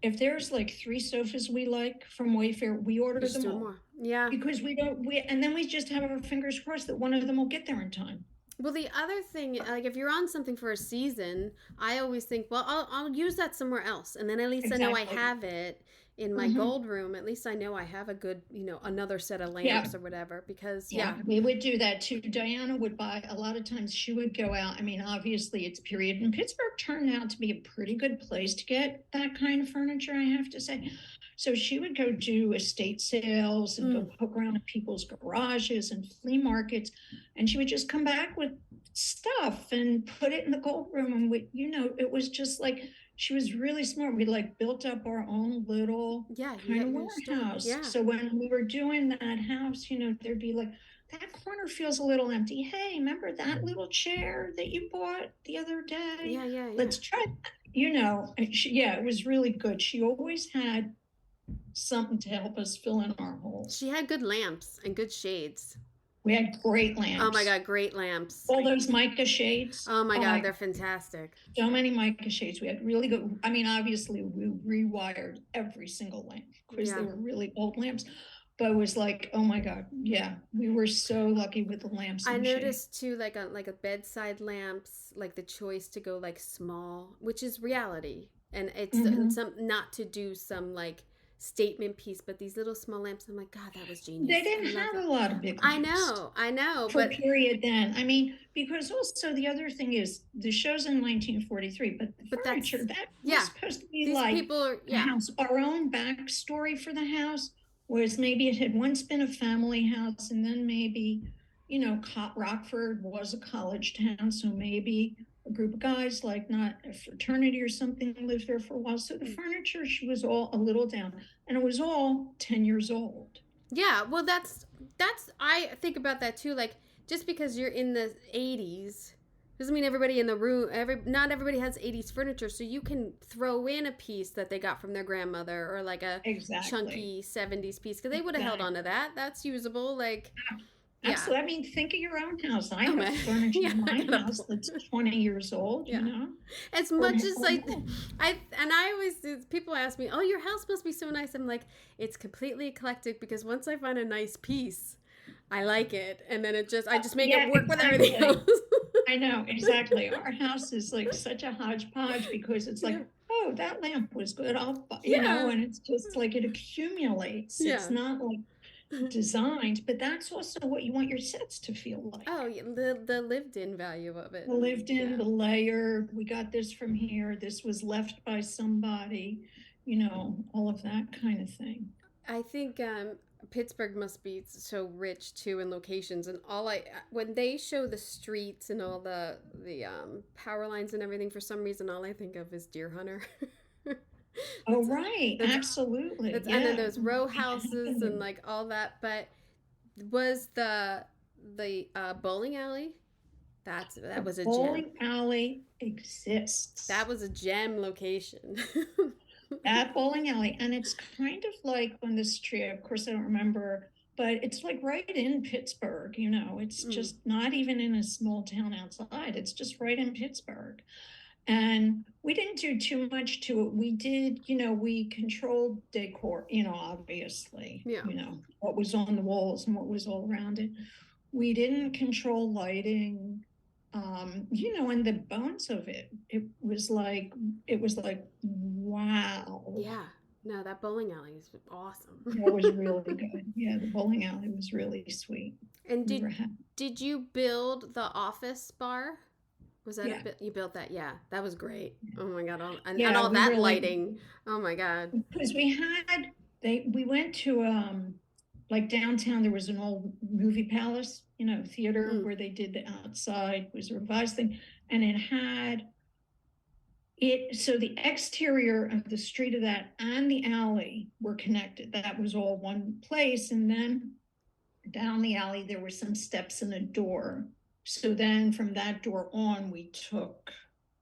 if there's like 3 sofas we like from Wayfair, we order them all. More. Yeah. Because and then we just have our fingers crossed that one of them will get there in time. Well, the other thing, like if you're on something for a season, I always think, well, I'll use that somewhere else. And then at least I know I have it in my gold room. At least I know I have a good, another set of lamps or whatever, because we would do that too. Diana would buy, a lot of times she would go out. I mean, obviously it's period, and Pittsburgh turned out to be a pretty good place to get that kind of furniture, I have to say. So she would go do estate sales and go poke around in people's garages and flea markets. And she would just come back with stuff and put it in the gold room. And it was just like, she was really smart. We like built up our own little kind of warehouse. Yeah. So when we were doing that house, there'd be like, that corner feels a little empty. Hey, remember that little chair that you bought the other day? Yeah. Let's try that. It was really good. She always had something to help us fill in our holes. She had good lamps and good shades. We had great lamps. Oh my God, great lamps. All those mica shades. Oh my God, they're fantastic. So many mica shades. We had really good, obviously we rewired every single lamp because they were really old lamps. But it was like, oh my God, we were so lucky with the lamps. I noticed too, like a bedside lamps, like the choice to go like small, which is reality, and it's not to do some like statement piece, but these little small lamps, I'm like, God, that was genius. They didn't have a lot of big lamps. I know. For period then. I mean, because also the other thing is the show's in 1943, but the furniture, that was supposed to be these like people are, house. Our own backstory for the house was maybe it had once been a family house, and then maybe, Rockford was a college town, so maybe a group of guys, like not a fraternity or something, lived there for a while. So the furniture, she was all a little down, and it was all 10 years old. Yeah, well, that's I think about that too. Like, just because you're in the 80s doesn't mean everybody in the room, not everybody has 80s furniture. So you can throw in a piece that they got from their grandmother, or like a chunky 70s piece, because they would have held on to that. That's usable. Like, absolutely. I mean, think of your own house. I have furniture in my house that's 20 years old, As much as I always, people ask me, oh, your house must be so nice. I'm like, it's completely eclectic, because once I find a nice piece, I like it. And then I just make it work with everything else. I know, exactly. Our house is like such a hodgepodge, because it's like, oh, that lamp was good. And it's just like it accumulates. It's not like designed, but that's also what you want your sets to feel like. Oh, the lived-in value of it. The lived-in, the layer. We got this from here. This was left by somebody. All of that kind of thing. I think Pittsburgh must be so rich too in locations, and when they show the streets and all the power lines and everything, for some reason all I think of is Deer Hunter. Oh, that's right. that's Absolutely. that's and then Yeah. those row houses and like all that. But was the bowling alley? That The was a gem. bowling alley exists. That was a gem location. At bowling alley, and it's kind of like on this tree, of course I don't remember, but it's like right in Pittsburgh, it's just not even in a small town outside, it's just right in Pittsburgh. And we didn't do too much to it. We did, we controlled decor, obviously, Yeah. What was on the walls and what was all around it. We didn't control lighting, and the bones of it. It was like, wow. Yeah. No, that bowling alley is awesome. It was really good. Yeah, the bowling alley was really sweet. And did you build the office bar? Was that you built that? Yeah, that was great. Oh my god! And all that really, lighting. Oh my god! Because we went to like downtown. There was an old movie palace, theater where they did the outside was a revised thing, and it had it. So the exterior of the street of that and the alley were connected. That was all one place, and then down the alley there were some steps and a door. So then from that door on,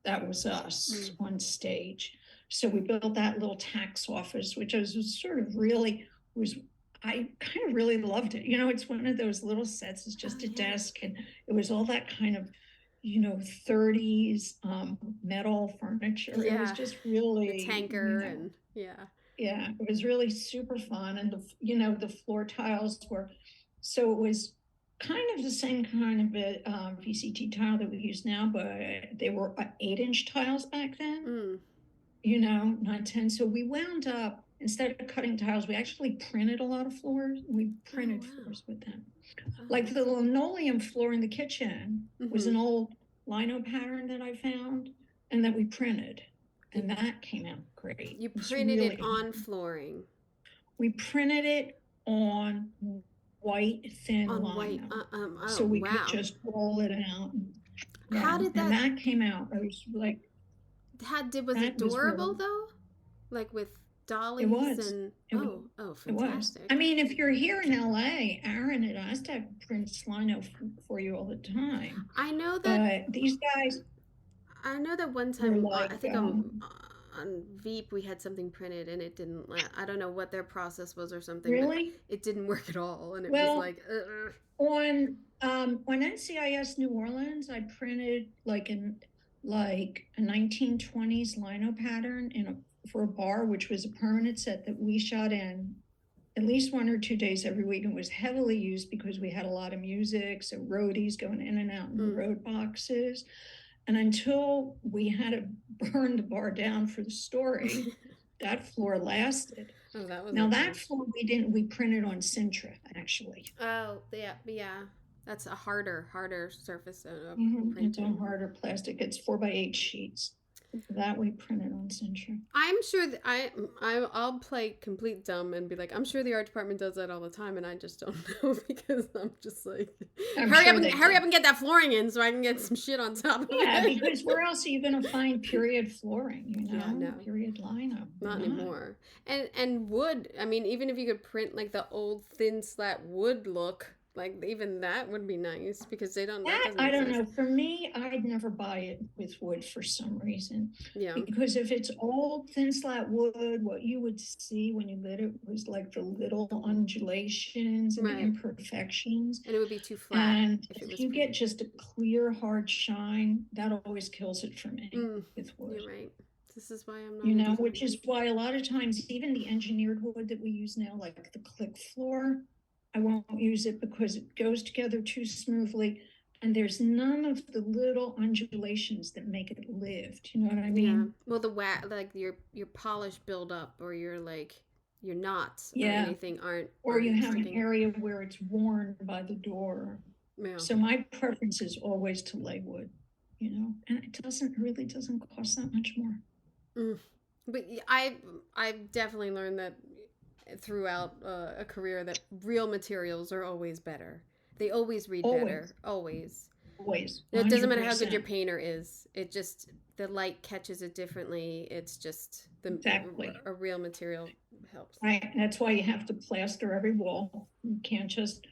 that was us on stage. So we built that little tax office, which was sort of I kind of really loved it. It's one of those little sets, it's just a desk, and it was all that kind of, 30s metal furniture. Yeah. It was just really the tanker and yeah, it was really super fun. And the floor tiles so it was kind of the same kind of VCT tile that we use now, but they were 8-inch tiles back then, not 10. So we wound up, instead of cutting tiles, we actually printed a lot of floors. We printed floors with them. Like the linoleum floor in the kitchen was an old lino pattern that I found and that we printed. And that came out great. You printed it on flooring. We printed it on white thin lino. So we could just roll it out. How did that? And that came out. I was like, was it durable though? Like with dollies? It was. And fantastic. It was. I mean, if you're here in LA, Aaron and I to print lino for you all the time. I know that. But these guys. I know that one time, I think on Veep we had something printed and it didn't. I don't know what their process was or something. Really? It didn't work at all, and it was like. On NCIS New Orleans, I printed like a 1920s lino pattern for a bar, which was a permanent set that we shot in at least 1 or 2 days every week, and was heavily used because we had a lot of music, so roadies going in and out in the road boxes. And until we had to burn the bar down for the story, that floor lasted. Oh, that was that floor we printed on Sintra, actually. Oh, yeah. That's a harder surface. It's a harder plastic. It's 4x8 sheets. That we printed on Sintra. I'm sure that I'll play complete dumb and be like, I'm sure the art department does that all the time, and I just don't know because I'm just like, hurry up and get that flooring in so I can get some shit on top of it. Yeah, because where else are you going to find period flooring? Yeah, no. Period lino. Not anymore. And wood. I mean, even if you could print like the old thin slat wood look. Like, even that would be nice because they don't. I don't know. For me, I'd never buy it with wood for some reason. Yeah. Because if it's old thin slat wood, what you would see when you lit it was like the little undulations and the imperfections. And it would be too flat. And if you get just a clear, hard shine, that always kills it for me with wood. You're right. This is why I'm not. Which is why a lot of times, even the engineered wood that we use now, like the click floor, I won't use it because it goes together too smoothly, and there's none of the little undulations that make it live. Do you know what I mean? Yeah. Well, like your polish buildup or your knots or anything aren't. Or you have an area where it's worn by the door. Yeah. So my preference is always to lay wood, and it doesn't cost that much more. But I've definitely learned that throughout a career that real materials are always better. They always read better, Always, always. always, It doesn't matter how good your 100%. painter is. It just the light catches it differently. It's just the Exactly. a real material helps. Right. That's why you have to plaster every wall. You can't just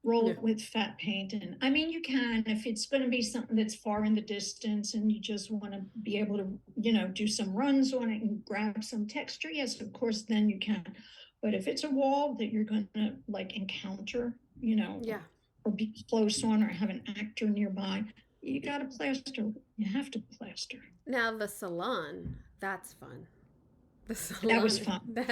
roll Yeah. it with fat paint. And I mean, you can if it's going to be something that's far in the distance and you just want to be able to, do some runs on it and grab some texture. Yes, of course, then you can. But if it's a wall that you're going to like encounter, Yeah. or be close on or have an actor nearby, you got to plaster. You have to plaster. Now the salon, that's fun. The That was salon, fun. that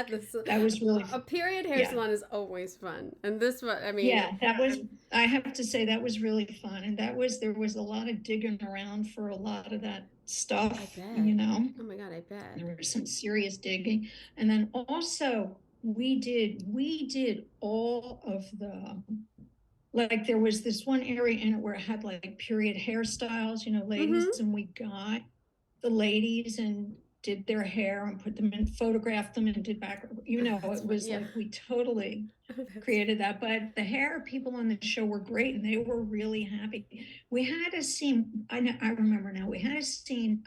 That was really, a period hair yeah. salon is always fun. And this one, I mean, Yeah, that was, I have to say, that was really fun. And there was a lot of digging around for a lot of that I stuff, bet. Oh my God, I bet. There was some serious digging. And then also we did all of the, like there was this one area in it where it had like period hairstyles, ladies, Mm-hmm. and we got the ladies and did their hair and put them in, photographed them and did back, That's it fun. was Yeah. like we totally That's created that. But the hair people on the show were great and they were really happy. We had a scene, I remember now, we had a scene,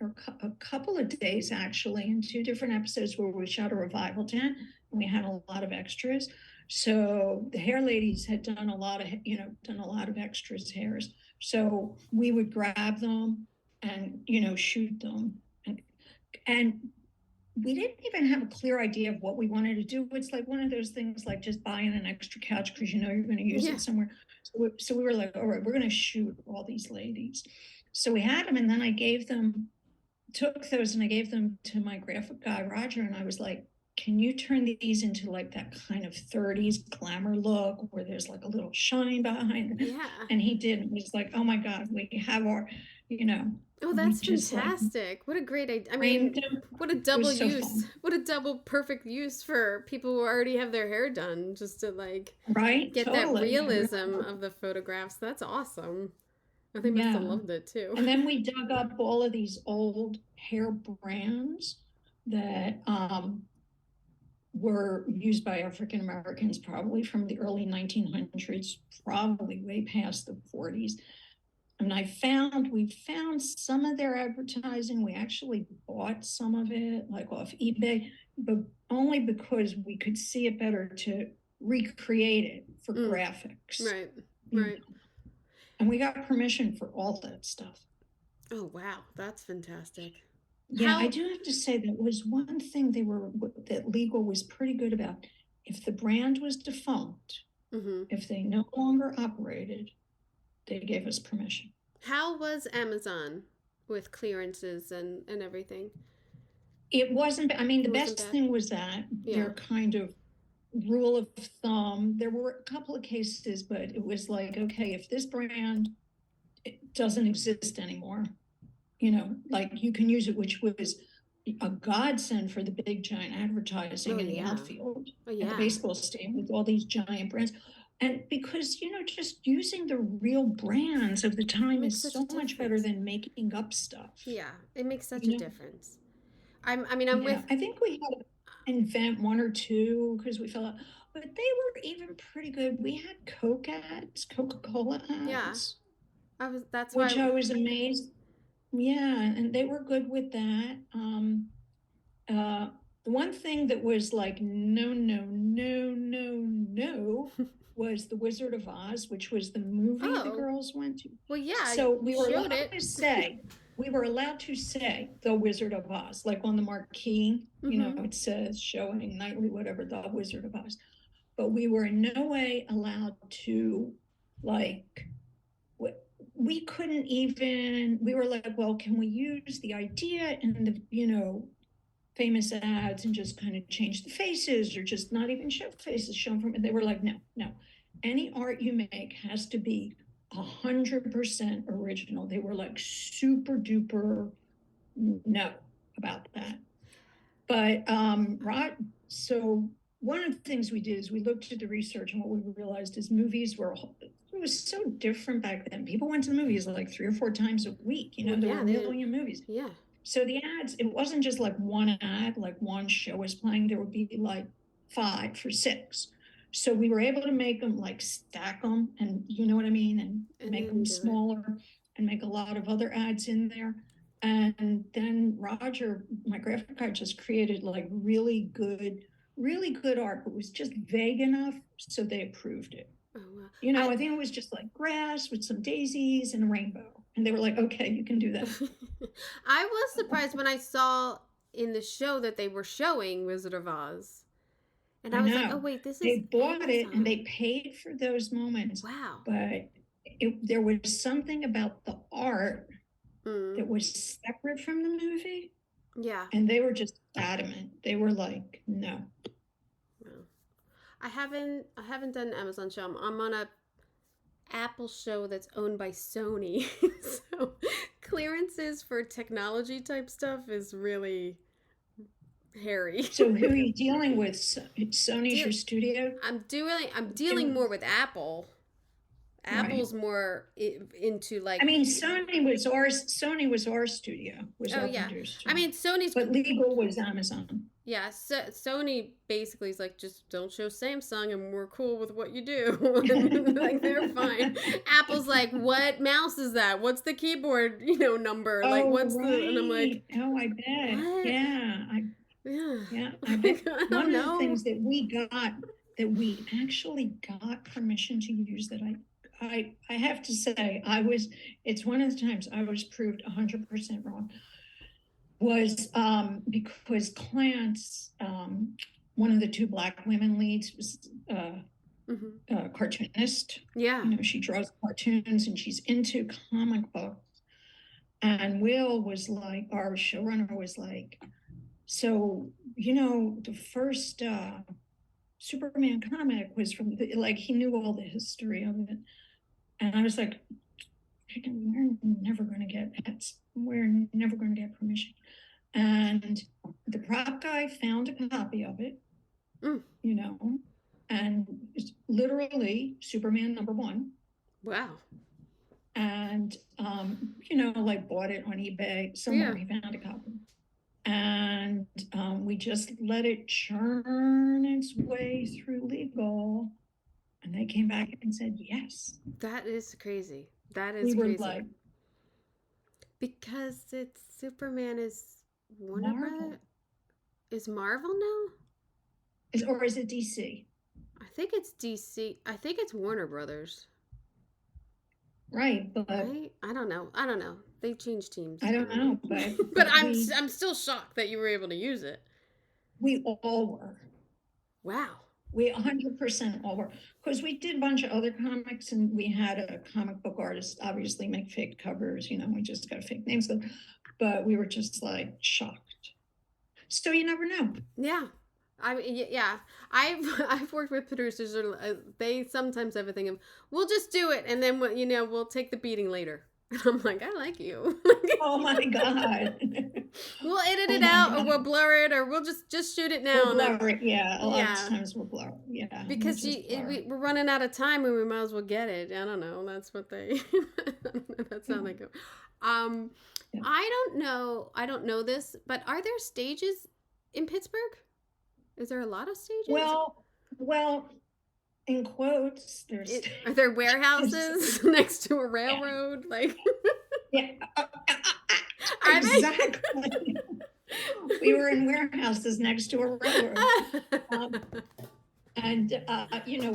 or a couple of days actually, in two different episodes where we shot a revival tent and we had a lot of extras. So the hair ladies had done a lot of, extras hairs. So we would grab them and, shoot them. And we didn't even have a clear idea of what we wanted to do. It's like one of those things like just buying an extra couch because you're going to use yeah. it somewhere. So we were like, all right, we're going to shoot all these ladies. So we had them, and then took those and I gave them to my graphic guy, Roger, and I was like, can you turn these into like that kind of 30s glamour look where there's like a little shine behind them? Yeah. And he did. And he was like, oh my God, we have our, Oh, we that's just like fantastic. What a great idea. I framed mean, them. what a It double was so use. fun. What a double perfect use for people who already have their hair done just to like Right? get that Totally. realism of the photographs. That's awesome. Oh, they must have Yeah. loved it too. And then we dug up all of these old hair brands that were used by African Americans probably from the early 1900s, probably way past the 40s. And we found some of their advertising. We actually bought some of it, like off eBay, but only because we could see it better to recreate it for graphics. Right. Right. And we got permission for all that stuff. Oh, wow. That's fantastic. Yeah, I do have to say that was one thing that legal was pretty good about. If the brand was defunct, if they no longer operated, they gave us permission. How was Amazon with clearances and everything? It wasn't, I mean, the best bad. thing was that their kind of rule of thumb, there were a couple of cases, but it was like, okay, if this brand doesn't exist anymore, like you can use it, which was a godsend for the big giant advertising in the outfield at the baseball stadium with all these giant brands. And because, just using the real brands of the time is so much better than making up stuff. Yeah, it makes such a difference. I'm with. I think we had to invent one or two because we felt, but they were even pretty good. We had Coke ads, Coca-Cola ads. Yeah, that's which I was amazed. Yeah, and they were good with that. The one thing that was like, no, no, no, no, no, was The Wizard of Oz, which was the movie the girls went to. Well, yeah. So we were allowed to say The Wizard of Oz, like on the marquee, it says showing nightly, whatever, The Wizard of Oz. But we were in no way allowed to, like, we couldn't even, we were like, well, can we use the idea in the, famous ads and just kind of change the faces or just not even show faces shown from it? They were like, no, any art you make has to be 100% original. They were like super duper no about that. But so one of the things we did is we looked at the research, and what we realized is movies it was so different back then. People went to the movies like 3 or 4 times a week. There were a million movies. Yeah. So the ads, it wasn't just like one ad, like one show was playing. There would be like 5 for 6. So we were able to make them like stack them, and you know what I mean, and make them smaller and make a lot of other ads in there. And then Roger, my graphic guy, just created like really good art, but it was just vague enough, so they approved it. Oh, wow. You know, I think it was just like grass with some daisies and a rainbow. And they were like, okay, you can do that. I was surprised when I saw in the show that they were showing Wizard of Oz. And I was like, oh, wait, this is They bought it and they paid for those moments. Wow. But there was something about the art that was separate from the movie. Yeah. And they were just adamant. They were like, no. I haven't done an Amazon show. I'm on a Apple show that's owned by Sony. So clearances for technology type stuff is really hairy. So who are you dealing with? Sony's your studio? I'm dealing more with Apple. Apple's more into like. I mean, Sony was our studio. I mean, Sony's. But legal was Amazon. Yeah, so Sony basically is like, just don't show Samsung, and we're cool with what you do. Like, they're fine. Apple's like, what mouse is that? What's the keyboard, number? Like, what's the? And I'm like, oh, I bet. What? Yeah. I bet. One of the things that we actually got permission to use that I have to say, it's one of the times I was proved 100% wrong, was because Clarence, one of the 2 Black women leads, was a cartoonist. Yeah. She draws cartoons and she's into comic books. And Will was like, our showrunner was like, so, the first Superman comic was from, he knew all the history of it. And I was like, we're never going to get permission. And the prop guy found a copy of it, and it's literally Superman #1. Wow. And, bought it on eBay. Somewhere he found a copy. And we just let it churn its way through legal. And they came back and said yes. That is crazy. That is crazy. Because it's Superman is Warner Brothers? Is Marvel now? Or is it DC? I think it's DC. I think it's Warner Brothers. Right, but right? I don't know. They changed teams. I don't know, but I'm still shocked that you were able to use it. We all were. Wow. We 100% all were, because we did a bunch of other comics, and we had a comic book artist obviously make fake covers. We just got fake names, but we were just like shocked. So you never know. Yeah. I've worked with producers. They sometimes have a thing of, we'll just do it, and then we'll take the beating later. And I'm like, I like you. Oh my God. We'll edit it out, or we'll blur it, or we'll just shoot it now. We'll blur it, yeah. A lot of times we'll blur it, yeah. Because we're running out of time, and we might as well get it. I don't know. That's what they. That's how they go. I don't know this, but are there stages in Pittsburgh? Is there a lot of stages? Well, in quotes, are there warehouses next to a railroad? Like, yeah, exactly. We were in warehouses next to a railroad,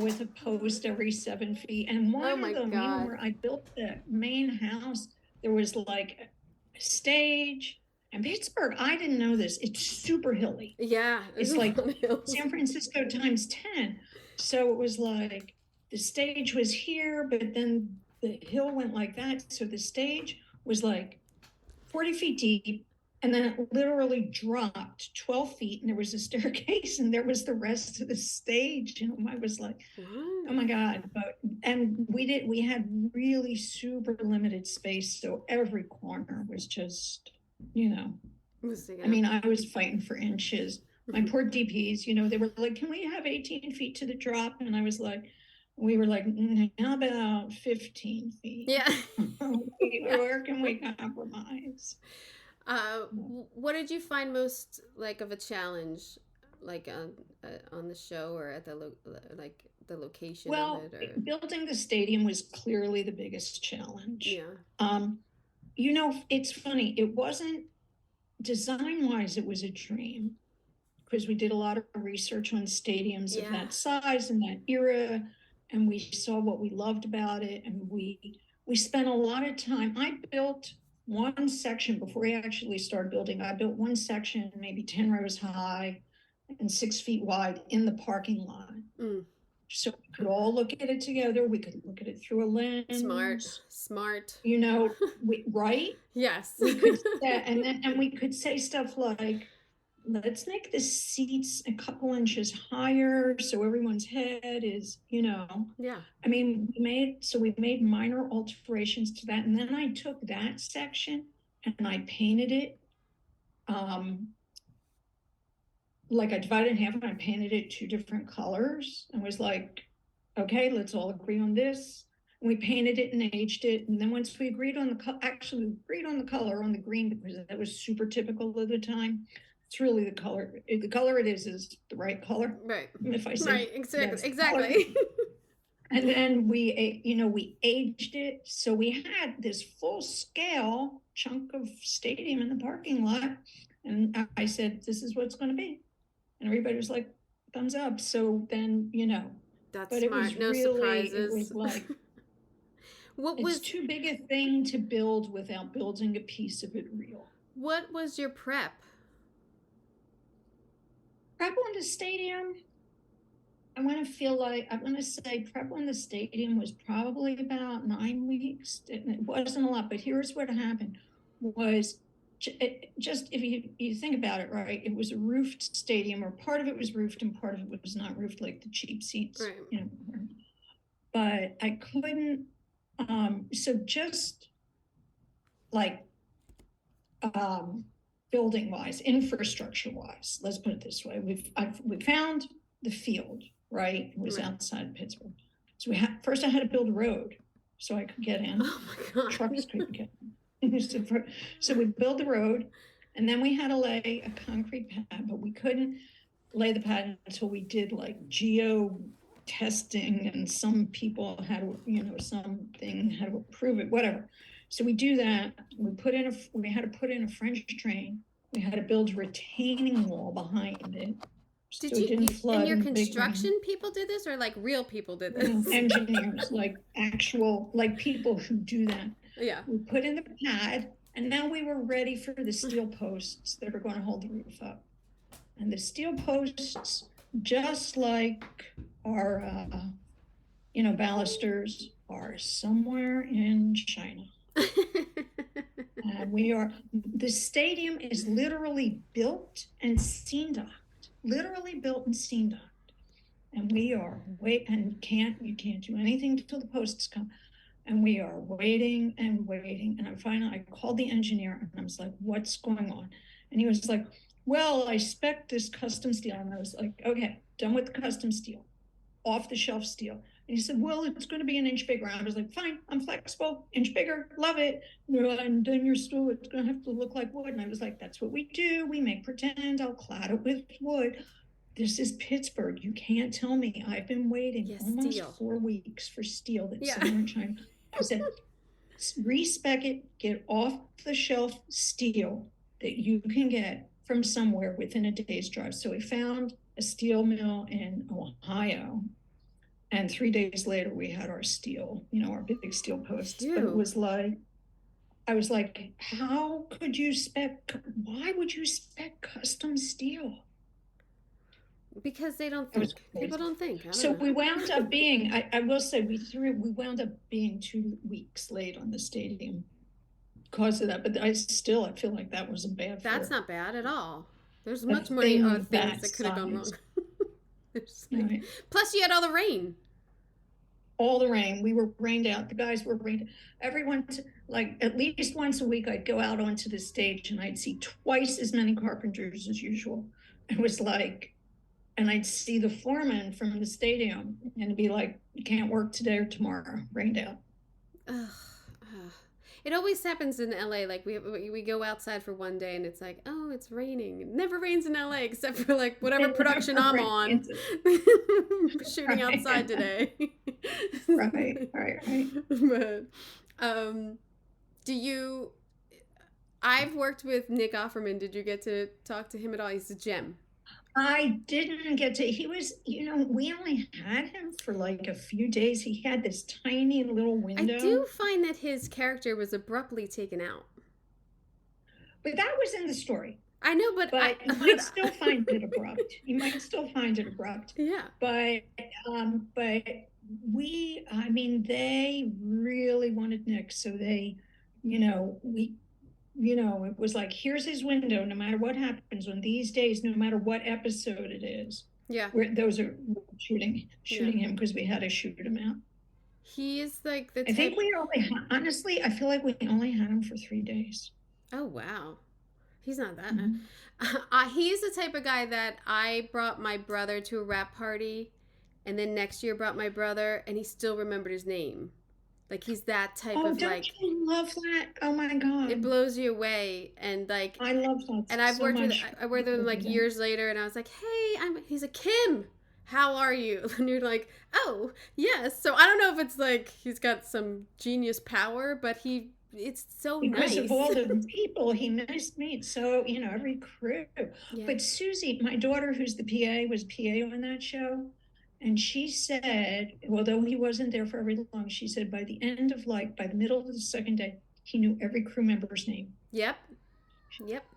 with a post every 7 feet. And one of them, where I built the main house, there was like a stage. And Pittsburgh, I didn't know this. It's super hilly. Yeah. It's like San Francisco times 10. So it was like the stage was here, but then the hill went like that. So the stage was like 40 feet deep, and then it literally dropped 12 feet, and there was a staircase, and there was the rest of the stage. And I was like, oh my God. And we had really super limited space. So every corner was just, I mean, I was fighting for inches. My poor DPs, they were like, can we have 18 feet to the drop? And I was like, we were like, how about 15 feet? Yeah. Where can we compromise? What did you find most like of a challenge like on the show or at the like the location of Well, it, or building the stadium was clearly the biggest challenge. yeah, It's funny. It wasn't design-wise, it was a dream because we did a lot of research on stadiums of yeah, that size and that era, and we saw what we loved about it, and we spent a lot of time. I built one section before we actually started building. I built one section, maybe 10 rows high and 6 feet wide in the parking lot. mm. So we could all look at it together. We could look at it through a lens. Smart. Right? Yes. We could say, and we could say stuff like, let's make the seats a couple inches higher so everyone's head is, Yeah. I mean, we made minor alterations to that. And then I took that section and I painted it. Like I divided it in half and I painted it 2 different colors and was like, okay, let's all agree on this. And we painted it and aged it. And then once we agreed on we agreed on the color on the green because that was super typical of the time. It's really the color. The color it is the right color. Right. If I say right, exactly. And then we aged it. So we had this full scale chunk of stadium in the parking lot. And I said, this is what it's going to be. And everybody was like, thumbs up. So then, That's but smart. it was No really, surprises. it was like, what it's was too big a thing to build without building a piece of it real. What was your prep? Prep on the stadium, I'm going to say prep on the stadium was probably about 9 weeks. It wasn't a lot, but here's what happened was just if you think about it, right, it was a roofed stadium, or part of it was roofed and part of it was not roofed, like the cheap seats. Right. But I couldn't, so just like building wise, infrastructure wise, let's put it this way, we found the field, right? It was Right. outside Pittsburgh. So first I had to build a road so I could get in. Oh my God. Trucks couldn't get in. So we built the road, and then we had to lay a concrete pad, but we couldn't lay the pad until we did like geo testing, and some people had something had to approve it, whatever. So we do that. We had to put in a French drain. We had to build a retaining wall behind it. Did so you, and your construction people did this, or like real people did this? Engineers, like actual, like people who do that. Yeah. We put in the pad, and now we were ready for the steel posts that are going to hold the roof up. And the steel posts, just like our, balusters, are somewhere in China. The stadium is literally built and scene docked. And we are you can't do anything until the posts come. And we are waiting and waiting. And I called the engineer and I was like, what's going on? And he was like, well, I spec'd this custom steel. And I was like, okay, done with the custom steel, off the shelf steel. And he said, well, it's going to be an inch bigger. I was like, fine, I'm flexible, inch bigger, love it. And then it's going to have to look like wood. And I was like, that's what we do. We make pretend. I'll clad it with wood. This is Pittsburgh. You can't tell me. I've been waiting almost 4 weeks for steel that's somewhere in China. I said, respec it, get off the shelf steel that you can get from somewhere within a day's drive. So we found a steel mill in Ohio. And 3 days later, we had our steel, our big steel posts. But it was like, I was like, why would you spec custom steel? Because they don't think. People don't think. So we wound up being, I will say, we wound up being 2 weeks late on the stadium because of that. But I feel like that was a bad. That's not bad at all. There's much more things that could have gone wrong. Right. Plus, you had all the rain. All the rain. We were rained out. The guys were rained. Everyone, like at least once a week, I'd go out onto the stage and I'd see twice as many carpenters as usual. It was like, and I'd see the foreman from the stadium and be like, you can't work today or tomorrow, rained out. It always happens in LA. Like we go outside for one day and it's like, oh, it's raining. It never rains in LA except for like whatever production I'm on, shooting Right. outside today. Right. But do you? I've worked with Nick Offerman. Did you get to talk to him at all? He's a gem. I didn't get to, he was, we only had him for like a few days. He had this tiny little window. I do find that his character was abruptly taken out. But that was in the story. I know, but you might still find it abrupt. You might still find it abrupt. Yeah. But they really wanted Nick. So they, it was like, here's his window, no matter what happens on these days, no matter what episode it is. Yeah. Those are shooting him because we had to shoot him out. He is like the I think we only, honestly, I feel like we only had him for 3 days. Oh, wow. He's not that. Mm-hmm. He's the type of guy that I brought my brother to a rap party, and then next year brought my brother, and he still remembered his name. Like, he's that type of, don't like... you love that? Oh, my God. It blows you away, and, like... I love that and I've so worked much. I worked with him, like, years later, and I was like, hey, he's a Kim. How are you? And you're like, oh, yes. So I don't know if it's, like, he's got some genius power, but it's so because nice. Of all the people he must meet. So, every crew. Yeah. But Susie, my daughter, who's the PA, was PA on that show. And she said, although he wasn't there for very long, she said by the end of by the middle of the second day, he knew every crew member's name. Yep.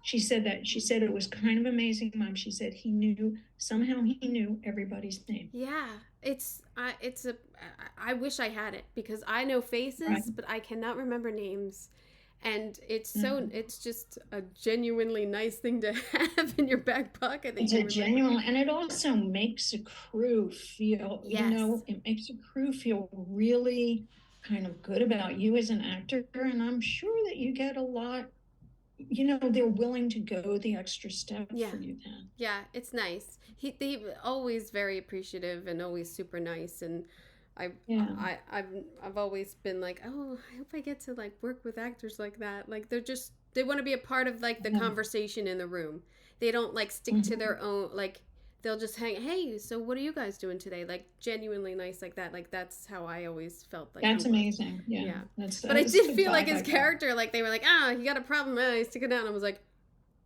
She said that. She said it was kind of amazing, Mom. She said somehow he knew everybody's name. Yeah. I wish I had it because I know faces, right, but I cannot remember names. And it's it's just a genuinely nice thing to have in your back pocket. It's a genuine, and it also makes a crew feel, it makes a crew feel really kind of good about you as an actor. And I'm sure that you get a lot, they're willing to go the extra step for you then. Yeah, it's nice. They're always very appreciative and always super nice. And I've always been like, oh, I hope I get to like work with actors like that. Like they want to be a part of like the conversation in the room. They don't like stick to their own, like they'll just hey, so what are you guys doing today? Like genuinely nice like that. Like that's how I always felt like. That's amazing. Yeah. But I did feel like his character, like they were like, he got a problem. He's sticking down. I was like,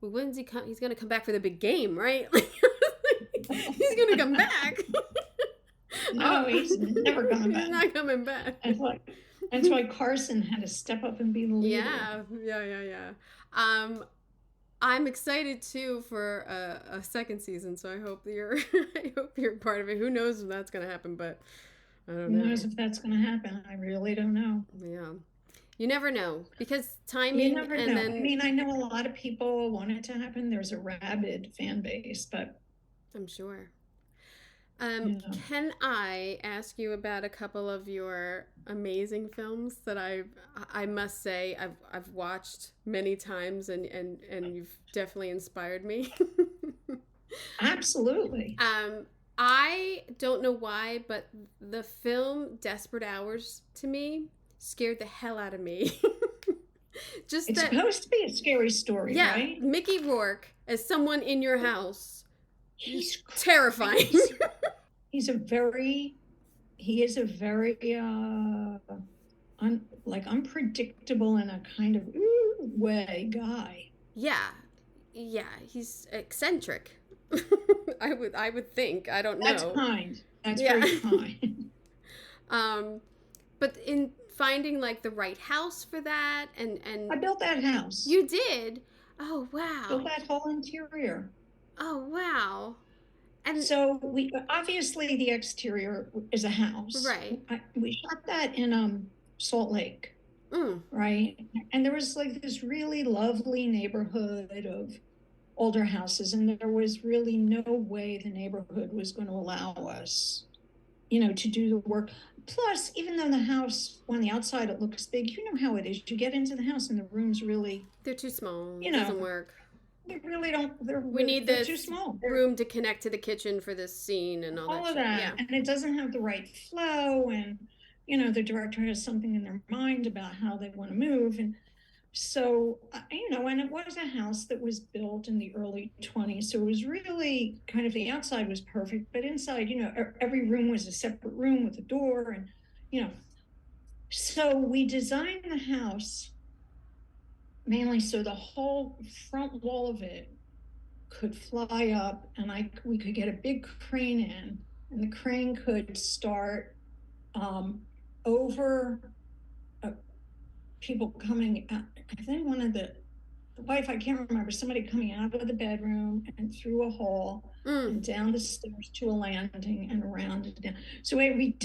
well, when's he come? He's going to come back for the big game, right? He's going to come back. No, he's never coming back. He's not coming back. That's why Carson had to step up and be the leader. Yeah. I'm excited too for a second season, so I hope you're part of it. Who knows if that's gonna happen, but I don't know. Who knows if that's gonna happen? I really don't know. Yeah. You never know because timing. You never know. I mean, I know a lot of people want it to happen. There's a rabid fan base, but I'm sure. Can I ask you about a couple of your amazing films that I must say I've watched many times and you've definitely inspired me? Absolutely. I don't know why, but the film Desperate Hours to me scared the hell out of me. It's supposed to be a scary story, right? Mickey Rourke as someone in your house. He's terrifying. He is a very unpredictable in a kind of way guy. Yeah, he's eccentric. I would think. I don't know. That's kind. That's very kind. But in finding like the right house for that, and I built that house. You did? Oh wow! Built that whole interior. Oh wow! And so we obviously the exterior is a house, right? We shot that in Salt Lake, right? And there was like this really lovely neighborhood of older houses, and there was really no way the neighborhood was going to allow us, to do the work. Plus, even though the house on the outside it looks big, you know how it is. You get into the house and the rooms they're too small. It doesn't work. They really don't. We need this too small. room to connect to the kitchen for this scene and all that. All of that, and it doesn't have the right flow, and the director has something in their mind about how they want to move. And so, and it was a house that was built in the early 20s. So it was really kind of, the outside was perfect, but inside, every room was a separate room with a door. And, so we designed the house mainly so the whole front wall of it could fly up, and we could get a big crane in, and the crane could start over people coming out. I think one of the wife, I can't remember, somebody coming out of the bedroom and through a hall and down the stairs to a landing and around and down. So we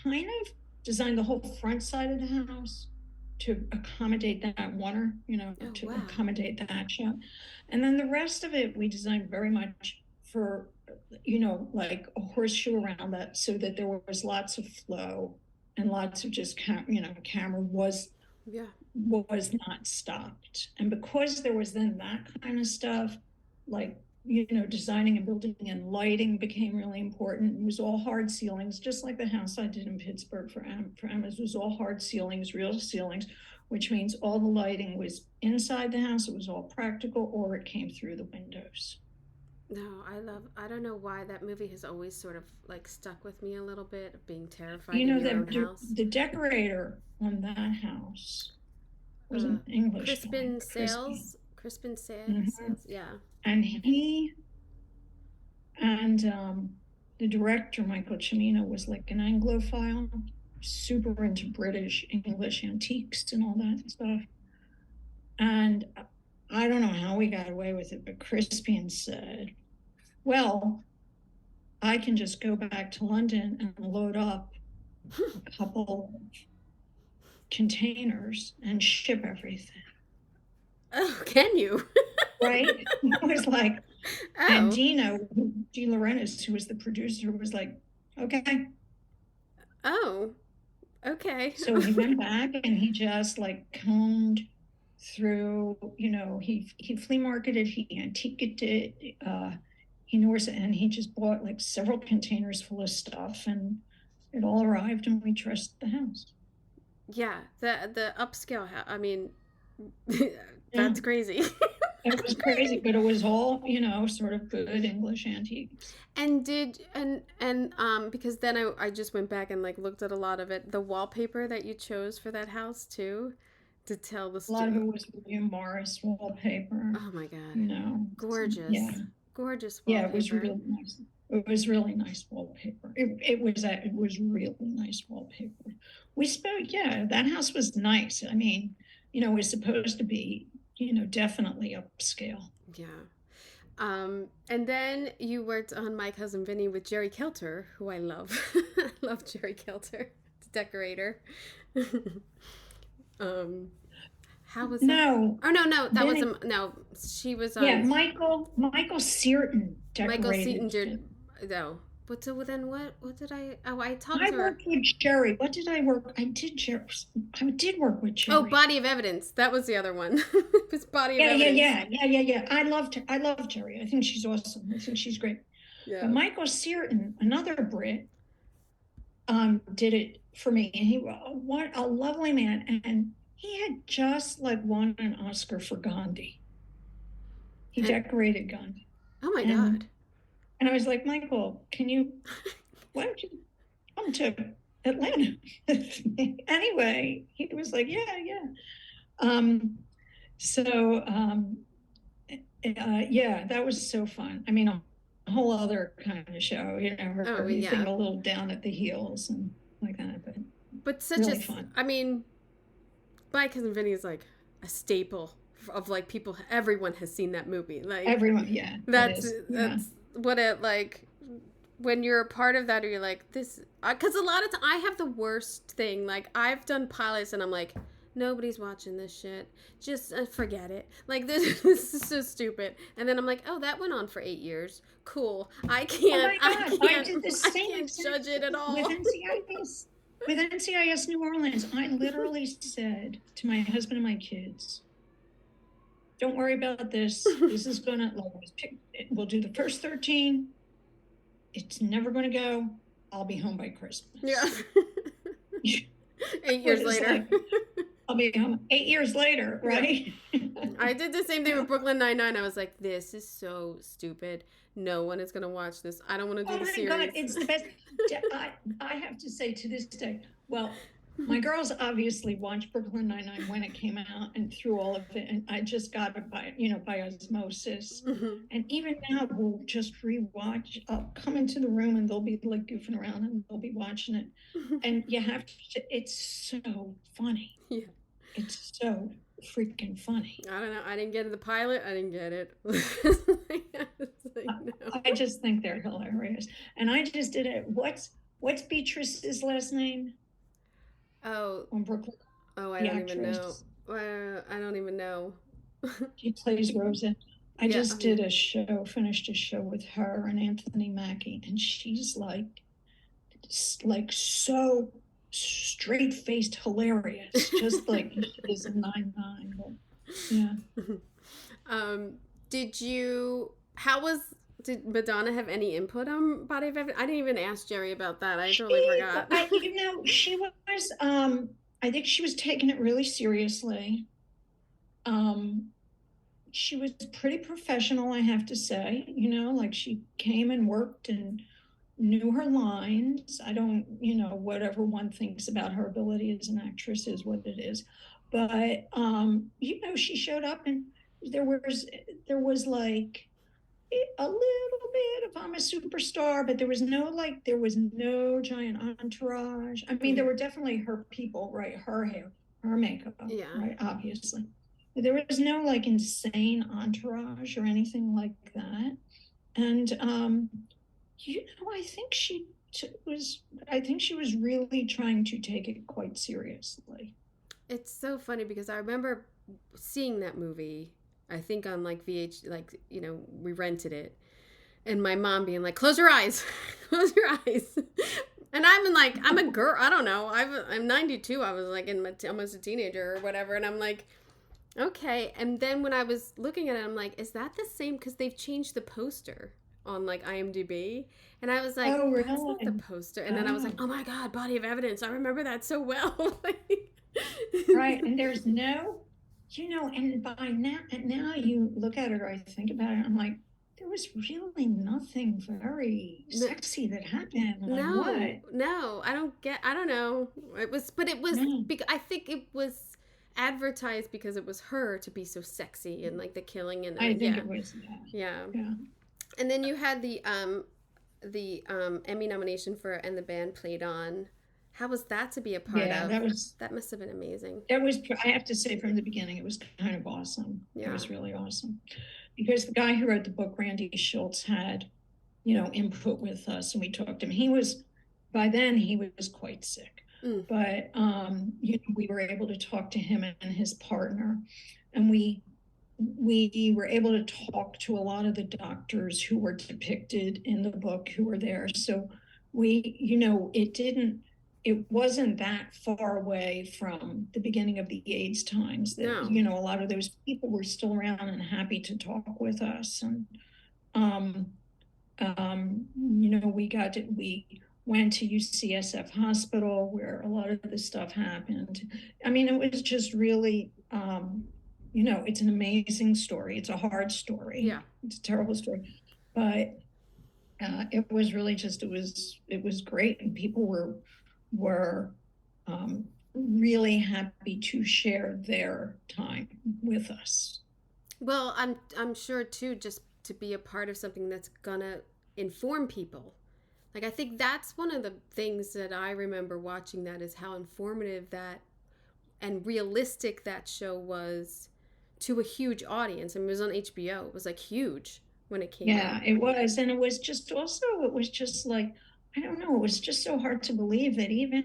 kind of designed the whole front side of the house to accommodate that wonder, accommodate that shot. And then the rest of it, we designed very much for, like a horseshoe around that, so that there was lots of flow and lots of just, camera was not stopped. And because there was then that kind of stuff, like, designing and building and lighting became really important. It was all hard ceilings, just like the house I did in Pittsburgh for Emma's. It was all hard ceilings, real ceilings, which means all the lighting was inside the house. It was all practical, or it came through the windows. No, I don't know why that movie has always sort of like stuck with me a little bit, of being terrified in your own house. The decorator on that house was an English Crispin Sales. Crispin Sales, yeah. And the director, Michael Cimino, was like an Anglophile, super into British English antiques and all that stuff. And I don't know how we got away with it, but Crispian said, well, I can just go back to London and load up a couple of containers and ship everything. Oh, can you? Right? It was like, and Dino De Laurentiis, who was the producer, was like, okay. Oh, okay. So he went back and he just like combed through, he flea marketed, he antiqued it, he knew and he just bought like several containers full of stuff, and it all arrived, and we trusted the house. Yeah, the upscale house. I mean, that's crazy. It was crazy, but it was all, sort of good English antiques. And because then I just went back and like looked at a lot of it. The wallpaper that you chose for that house too, to tell the story. A lot of it was William Morris wallpaper. Oh my God. Gorgeous. Yeah. Gorgeous wallpaper. Yeah, it was really nice. It was really nice wallpaper. It was really nice wallpaper. That house was nice. I mean, it was supposed to be, definitely upscale. Yeah. And then you worked on My Cousin Vinny with Jerry Kelter, who I love. I love Jerry Kelter, the decorator. How was no? That? Oh no, that wasn't. No, she was. Michael Seaton decorated. Michael Seaton did. No. But so then what did I? Oh, I talked to her. I worked with Jerry. What did I work? I did work with Jerry. Oh, Body of Evidence. That was the other one. It was Body of Evidence. Yeah. I love Jerry. I think she's awesome. I think she's great. Yeah. But Michael Seaton, another Brit, did it for me, and what a lovely man. And he had just like won an Oscar for Gandhi. He decorated Gandhi. Oh my God. And I was like, Michael, why don't you come to Atlanta? Anyway, he was like, yeah. That was so fun. I mean, a whole other kind of show, her thing a little down at the heels and like that. But such really fun. I mean, My Cousin Vinny is like a staple of like people. Everyone has seen that movie. Like everyone, yeah. That's what it like when you're a part of that, or you're like this, because a lot of times I have the worst thing. Like I've done pilots and I'm like, nobody's watching this shit, just forget it, like this is so stupid. And then I'm like, oh, that went on for 8 years, cool. I can't judge it at all. With NCIS New Orleans, I literally said to my husband and my kids, don't worry about this. This is going to, we'll do the first 13. It's never going to go. I'll be home by Christmas. Yeah. 8 years What is later. like, I'll be 8 years later, right? I did the same thing with Brooklyn Nine-Nine. I was like, this is so stupid. No one is going to watch this. I don't want to do Oh the my series. God, it's the best. I have to say to this day, well, my girls obviously watched Brooklyn Nine-Nine when it came out and through all of it, and I just got it by osmosis. And even now, we'll just rewatch. I'll come into the room and they'll be like goofing around and they'll be watching it, and you have to. It's so funny. Yeah. It's so freaking funny. I don't know. I didn't get the pilot. I didn't get it. No. I just think they're hilarious, and I just did it. What's Beatrice's last name? Oh, On Brooklyn. oh, I don't even know. I don't even know. She plays Rosa. I Yeah, just did finished a show with her and Anthony Mackie, and she's like so straight-faced hilarious, just like she is in 9/9. But yeah. Did Madonna have any input on Body of Evidence? I didn't even ask Jerry about that. I totally forgot. She was, I think she was taking it really seriously. She was pretty professional, I have to say, like she came and worked and knew her lines. I don't, whatever one thinks about her ability as an actress is what it is. But, she showed up and there was like a little bit of I'm a superstar, but there was no giant entourage. I mean, there were definitely her people, right? Her hair, her makeup, right? Obviously. But there was no like insane entourage or anything like that. And, I think she was really trying to take it quite seriously. It's so funny because I remember seeing that movie, I think on like we rented it, and my mom being like, close your eyes, close your eyes. And I'm a girl, I don't know, I'm 92, I was like almost a teenager or whatever, and I'm like, okay. And then when I was looking at it, I'm like, is that the same? Because they've changed the poster on like IMDb, and I was like, oh, really? That's not the poster. And then I was like, oh my God, Body of Evidence, I remember that so well. Right. And there's no, and by now you look at it or I think about it, I'm like, there was really nothing very sexy that happened. No, I don't know. It was I think it was advertised because it was her to be so sexy and like the killing and I think it was. Yeah. And then you had the Emmy nomination for And the Band Played On. How was that to be a part of? That must have been amazing. I have to say from the beginning, it was kind of awesome. Yeah. It was really awesome. Because the guy who wrote the book, Randy Schultz, had, input with us and we talked to him. By then he was quite sick. But, we were able to talk to him and his partner. And we were able to talk to a lot of the doctors who were depicted in the book who were there. So it wasn't that far away from the beginning of the AIDS times that, a lot of those people were still around and happy to talk with us. And, we went to UCSF Hospital where a lot of this stuff happened. I mean, it was just really, it's an amazing story. It's a hard story. Yeah. It's a terrible story, but it was really it was great. And people were really happy to share their time with us. Well, I'm sure too, just to be a part of something that's gonna inform people. Like, I think that's one of the things that I remember watching, that is how informative that and realistic that show was to a huge audience. I mean, it was on HBO. It was like huge when it came out. Yeah, it was. And it was just like, I don't know, it was just so hard to believe that even,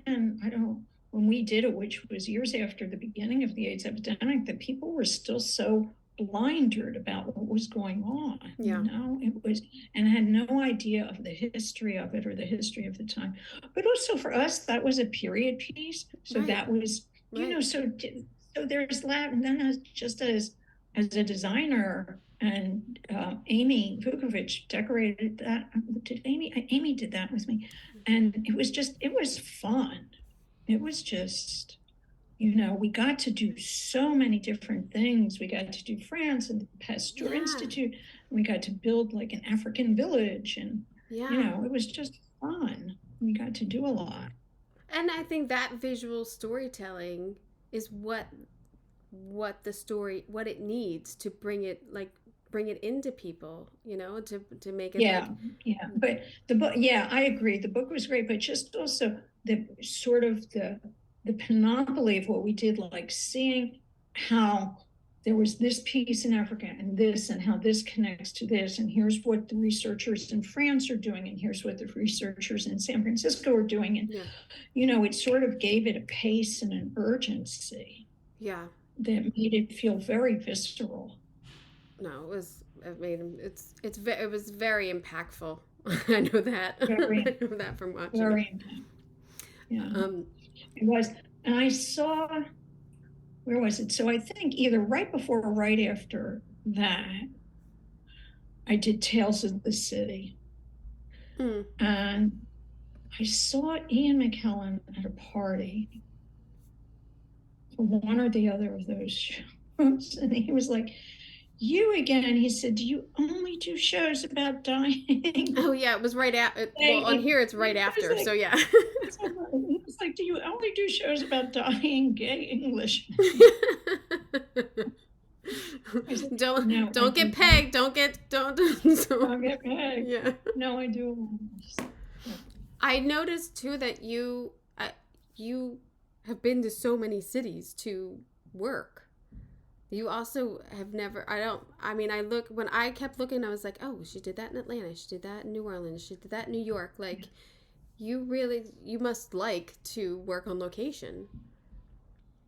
when we did it, which was years after the beginning of the AIDS epidemic, that people were still so blinded about what was going on. Yeah. It was, and had no idea of the history of it or the history of the time. But also for us, that was a period piece. So that was, so there's that. And then just as a designer, and Amy Vukovic decorated that. Amy did that with me. And it was fun. it was just, we got to do so many different things. We got to do France and the Pasteur Institute. We got to build like an African village, and it was just fun. We got to do a lot. And I think that visual storytelling is what it needs to bring it into people, to make it. But the book, I agree. The book was great, but just also the sort of the panoply of what we did, like seeing how there was this piece in Africa and this, and how this connects to this, and here's what the researchers in France are doing, and here's what the researchers in San Francisco are doing, and it sort of gave it a pace and an urgency. Yeah. That made it feel very visceral. No, it was very impactful. I know that. I know that from watching. Very impactful. Yeah. It was, and I saw, where was it? So I think either right before or right after that, I did Tales of the City. And I saw Ian McKellen at a party for one or the other of those shows. And he was like, "You again?" He said, "Do you only do shows about dying?" Oh, yeah, it was right after. Well, on here it's right after, so yeah. It's like, "Do you only do shows about dying gay English?" Don't get pegged. Don't get pegged. Yeah. No, I do. I noticed too that you have been to so many cities to work. You also have never, when I kept looking, I was like, oh, she did that in Atlanta. She did that in New Orleans. She did that in New York. Like, you must like to work on location.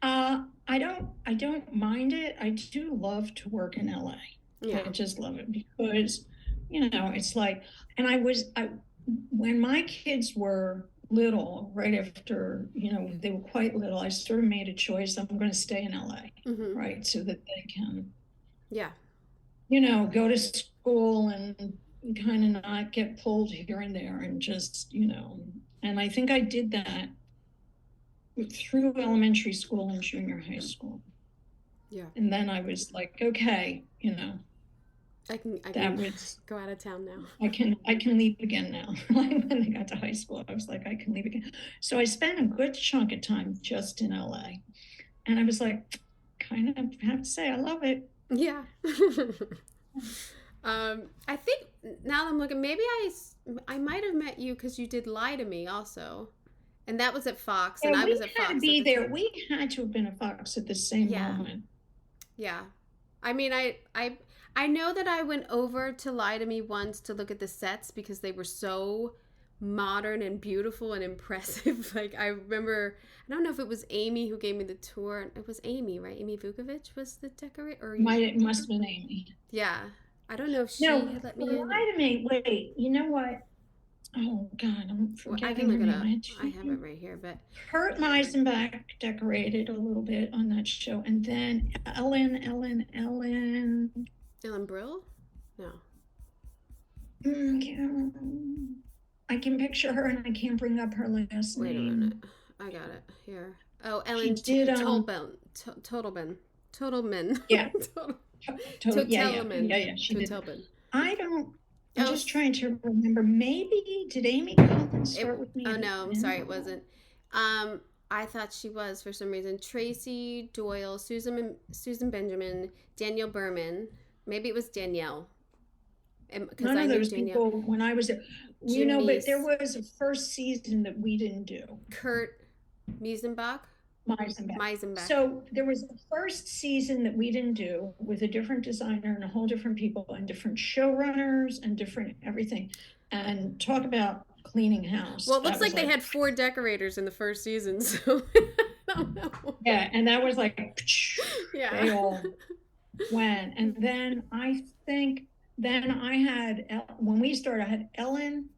I don't mind it. I do love to work in LA. Yeah. I just love it because, it's like, and when my kids were little, right after, they were quite little, I sort of made a choice. I'm going to stay in LA, right? So that they can, go to school and kind of not get pulled here and there, and just, and I think I did that through elementary school and junior high school. Yeah. And then I was like, okay, I can go out of town now. I can leave again now. When I got to high school, I was like, I can leave again. So I spent a good chunk of time just in LA. And I was like, kind of have to say, I love it. Yeah. I think now that I'm looking, maybe I might have met you because you did Lie to Me also. And that was at Fox, and I was at Fox. We had to be there. We had to have been at Fox at the same moment. Yeah. I mean, I know that I went over to Lie to Me once to look at the sets because they were so modern and beautiful and impressive. Like, I remember, I don't know if it was Amy who gave me the tour. It was Amy, right? Amy Vukovic was the decorator? It must have been Amy. Yeah. I don't know if she had let me in. Lie to Me. Wait, you know what? Oh, God, I'm forgetting. I can look it up. I have it right here, but... Kurt Meisenbach decorated a little bit on that show. And then Ellen Brill? No. I can picture her, and I can't bring up her last name. Wait a minute. I got it here. Oh, Ellen Totalman. Yeah. Totalman. Yeah, she did. Totalman. I'm just trying to remember. Maybe did Amy Collins start with me? Oh no, I'm sorry, it wasn't. I thought she was for some reason. Tracy Doyle, Susan Benjamin, Danielle Berman. Maybe it was Danielle. None of those people when I was there. But there was a first season that we didn't do. Kurt Meisenbach. So there was the first season that we didn't do with a different designer and a whole different people and different showrunners and different everything. And talk about cleaning house. Well, it looks like they had 4 decorators in the first season, so I don't know. Yeah, and that was like, they all went. And then I had, when we started, I had Ellen.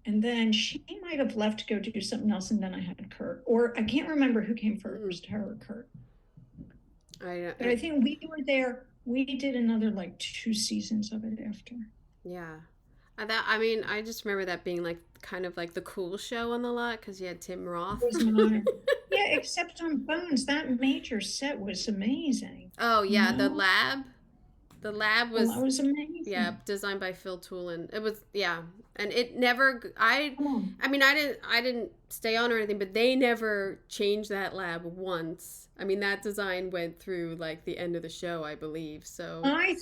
And then she might have left to go do something else, and then I had Kurt. Or I can't remember who came first, her or Kurt. But I think we were there. We did another 2 seasons of it after. Yeah. I mean, I just remember that being like kind of like the cool show on the lot because you had Tim Roth. It was mine. Yeah, except on Bones, that major set was amazing. Oh You yeah, know? the lab Well, was, that was yeah, amazing. designed by Phil Toolin. It was, yeah, and it never. I Come on. I mean, I didn't stay on or anything, but they never changed that lab once. I mean, that design went through like the end of the show, I believe. So I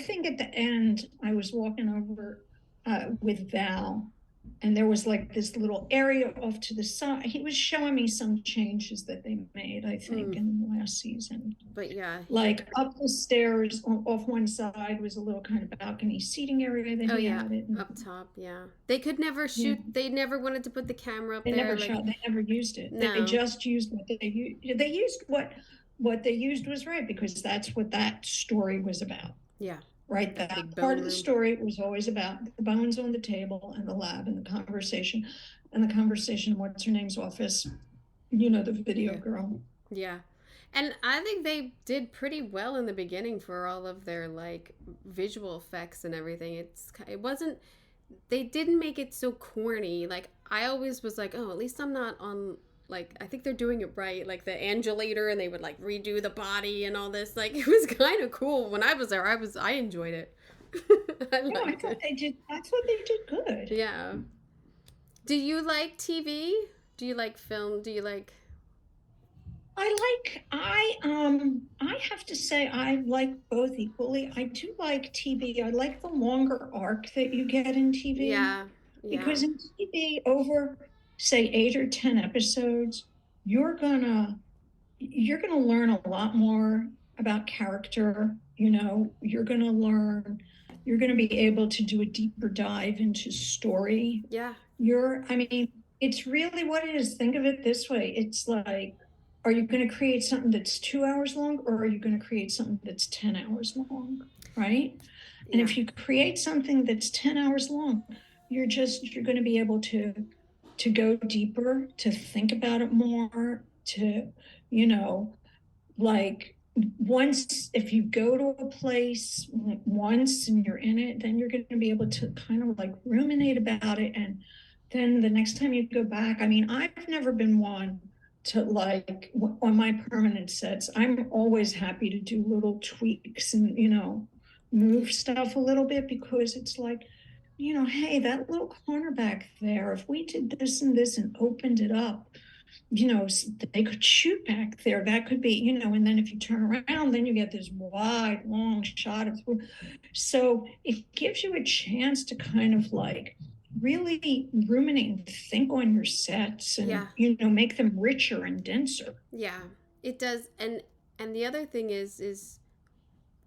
think at the end, I was walking over with Val, and there was like this little area off to the side. He was showing me some changes that they made, I think, in the last season. but yeah, Like up the stairs off one side was a little kind of balcony seating area that oh he yeah, added. up top, yeah. They could never shoot. Yeah. They never wanted to put the camera up They there. never Like, shot. They never used it. They no, just used what they used. They used what they used was right because that's what that story was about. yeah, Right, big that bone part of the room. story was always about the bones on the table and the lab and the conversation in what's her name's office. You know, the video Yeah. girl. Yeah. And I think they did pretty well in the beginning for all of their like visual effects and everything. It wasn't, they didn't make it so corny. Like I always was like, oh, at least I'm not on, like, I think they're doing it right. Like the angulator, and they would like redo the body and all this. Like it was kind of cool. When I was there, I enjoyed it. I No, I liked thought it. they did. I thought they did good. Yeah. Do you like TV? Do you like film? Do you like I have to say I like both equally. I do like TV. I like the longer arc that you get in TV. Yeah. Yeah. Because in TV, over say 8 or 10 episodes, you're gonna learn a lot more about character. You know, you're gonna be able to do a deeper dive into story. Yeah. I mean, it's really what it is. Think of it this way. It's like, are you going to create something that's 2 hours long, or are you going to create something that's 10 hours long? Right. And Yeah. if you create something that's 10 hours long, you're going to be able to go deeper, to think about it more, to, you know, like once, if you go to a place once and you're in it, then you're going to be able to kind of like ruminate about it. And then the next time you go back, I mean, I've never been one to like on my permanent sets. I'm always happy to do little tweaks and, you know, move stuff a little bit, because it's like, you know, hey, that little corner back there, if we did this and this and opened it up, you know, they could shoot back there. That could be, you know, and then if you turn around, then you get this wide, long shot of. So it gives you a chance to kind of like really ruminate and think on your sets, and Yeah. you know, make them richer and denser. Yeah, it does. And the other thing is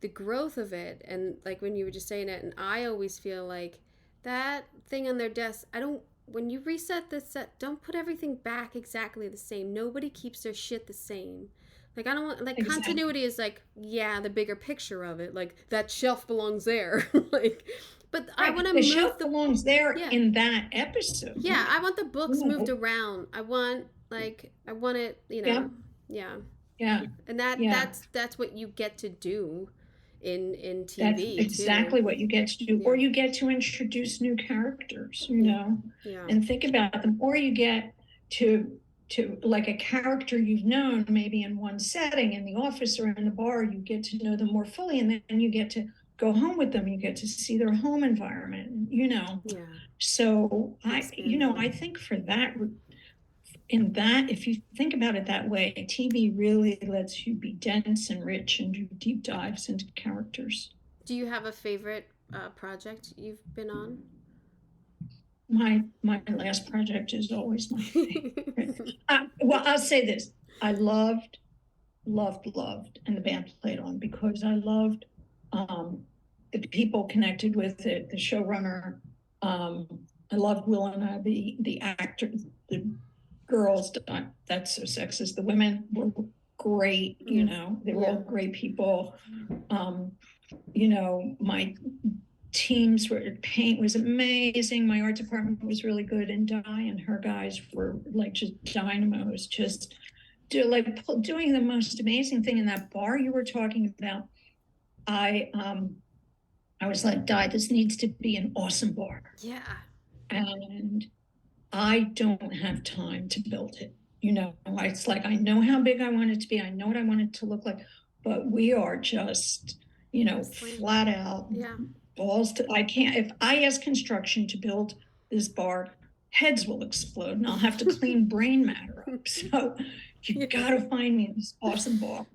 the growth of it. And like when you were just saying it, and I always feel like that thing on their desk, I don't, when you reset the set, don't put everything back exactly the same. Nobody keeps their shit the same. Like I don't want, like, Exactly. continuity is like, yeah, the bigger picture of it. Like that shelf belongs there. Like, but I Right, want to the move shelf belongs there Yeah. in that episode. Yeah, I want the books No. moved around. I want it, you know. Yeah. Yeah, And that Yeah. that's what you get to do in that's TV exactly too. what you get to do. Yeah. Or you get to introduce new characters, you know, Yeah. and think about them. Or you get to like a character you've known maybe in one setting, in the office or in the bar, you get to know them more fully, and then you get to go home with them. You get to see their home environment, you know. Yeah. So Expand it. I think for that, if you think about it that way, TV really lets you be dense and rich and do deep dives into characters. Do you have a favorite project you've been on? My last project is always my favorite. Well, I'll say this: I loved, and the band played on, because I loved the people connected with it, the showrunner. I loved Will and I, the actor, the girls. That's so sexist. The women were great. You know, they were all great people. You know, my teams paint was amazing. My art department was really good, and Di and her guys were like just dynamos, just doing the most amazing thing in that bar you were talking about. I was like, Di, this needs to be an awesome bar. Yeah. And I don't have time to build it. It's like, I know how big I want it to be. I know what I want it to look like, but we are just, flat out balls to, I can't, if I ask construction to build this bar, heads will explode and I'll have to clean brain matter up. So you gotta find me this awesome bar.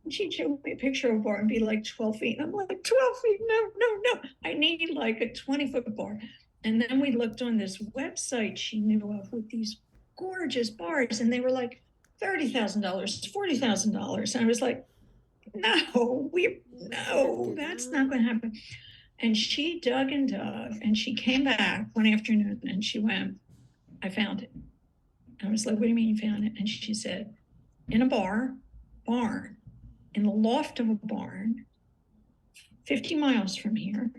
And she'd show me a picture of a bar and be like 12 feet. And I'm like, 12 feet? No. I need like a 20-foot bar. And then we looked on this website she knew of with these gorgeous bars, and they were like $30,000, $40,000. And I was like, no, that's not going to happen. And she dug and dug, and she came back one afternoon and she went, I found it. And I was like, what do you mean you found it? And she said, in a barn, in the loft of a barn, 50 miles from here.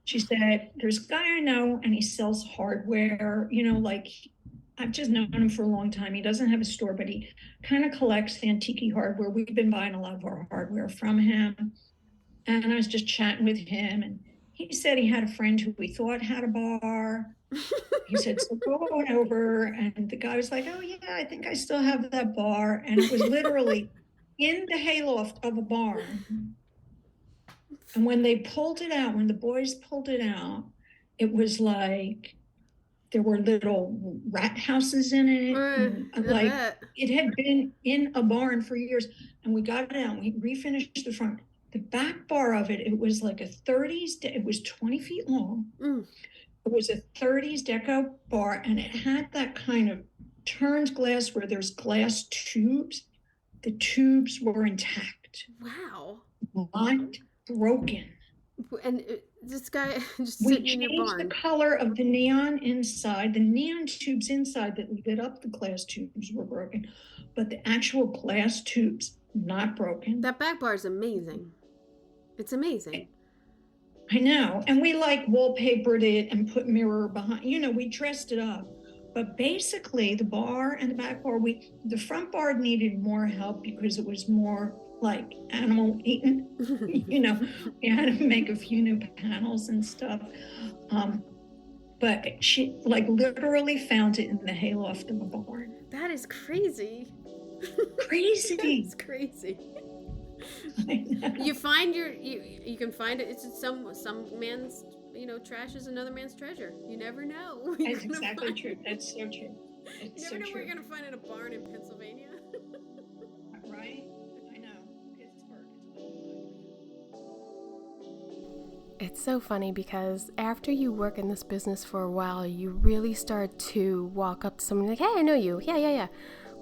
She said, there's a guy I know and he sells hardware, like I've just known him for a long time. He doesn't have a store, but he kind of collects antique hardware. We've been buying a lot of our hardware from him. And I was just chatting with him, and he said he had a friend who we thought had a bar. He said, so go on over. And the guy was like, oh yeah, I think I still have that bar. And it was literally in the hayloft of a barn. And when they pulled it out, when the boys pulled it out, it was like there were little rat houses in it. It had been in a barn for years. And we got it out. We refinished the front. The back bar of it, it was like a 30s. It was 20 feet long. It was a 30s deco bar, and it had that kind of turned glass where there's glass tubes. The tubes were intact. Wow. Not broken. And this guy just sitting in your barn. We changed the color of the neon inside. The neon tubes inside that lit up the glass tubes were broken, but the actual glass tubes not broken. That back bar is amazing. It's amazing. I know. And we wallpapered it and put mirror behind, we dressed it up. But basically the bar and the back bar, the front bar needed more help because it was more like animal eaten. We had to make a few new panels and stuff. But she literally found it in the hayloft of a barn. That is crazy. Crazy. That's crazy. You find you can find it. It's some man's trash is another man's treasure. You never know. That's exactly true. That's so true. You never know what you're gonna find in a barn in Pennsylvania. Right? I know. Pittsburgh. It's so funny because after you work in this business for a while, you really start to walk up to someone like, hey, I know you. Yeah.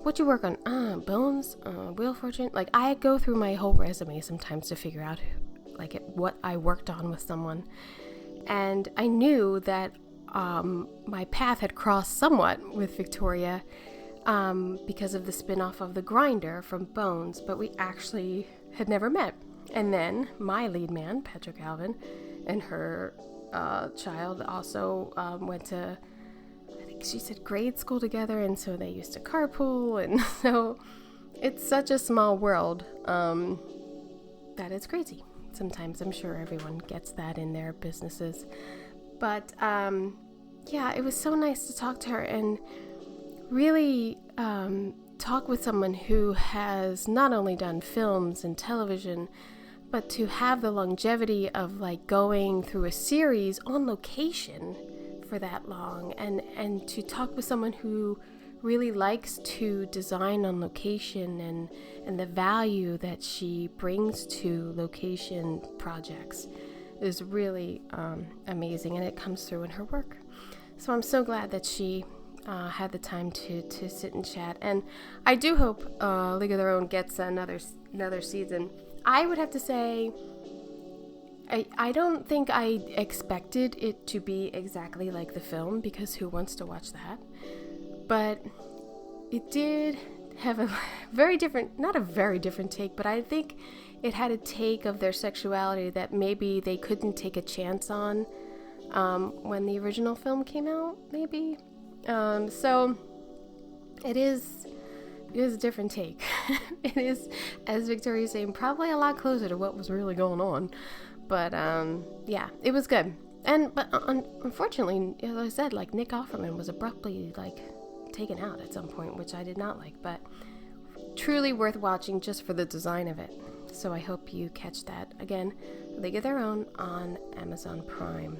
What'd you work on? Bones? Wheel of Fortune? I go through my whole resume sometimes to figure out what I worked on with someone. And I knew that my path had crossed somewhat with Victoria because of the spin-off of The Grinder from Bones, but we actually had never met. And then my lead man, Patrick Alvin, and her child also went to, I think she said, grade school together, and so they used to carpool, and so it's such a small world that it's crazy. Sometimes I'm sure everyone gets that in their businesses. But it was so nice to talk to her and really talk with someone who has not only done films and television, but to have the longevity of going through a series on location for that long, and to talk with someone who really likes to design on location and the value that she brings to location projects is really amazing, and it comes through in her work. So I'm so glad that she had the time to sit and chat, and I do hope League of Their Own gets another season. I would have to say I don't think I expected it to be exactly like the film, because who wants to watch that? But it did have a very different, not a very different take, but I think it had a take of their sexuality that maybe they couldn't take a chance on when the original film came out, maybe. So it is a different take. It is, as Victoria's saying, probably a lot closer to what was really going on. But yeah, it was good. But unfortunately, as I said, like Nick Offerman was abruptly like taken out at some point, which I did not like, but truly worth watching just for the design of it. So I hope you catch that. Again, League of Their Own on Amazon Prime.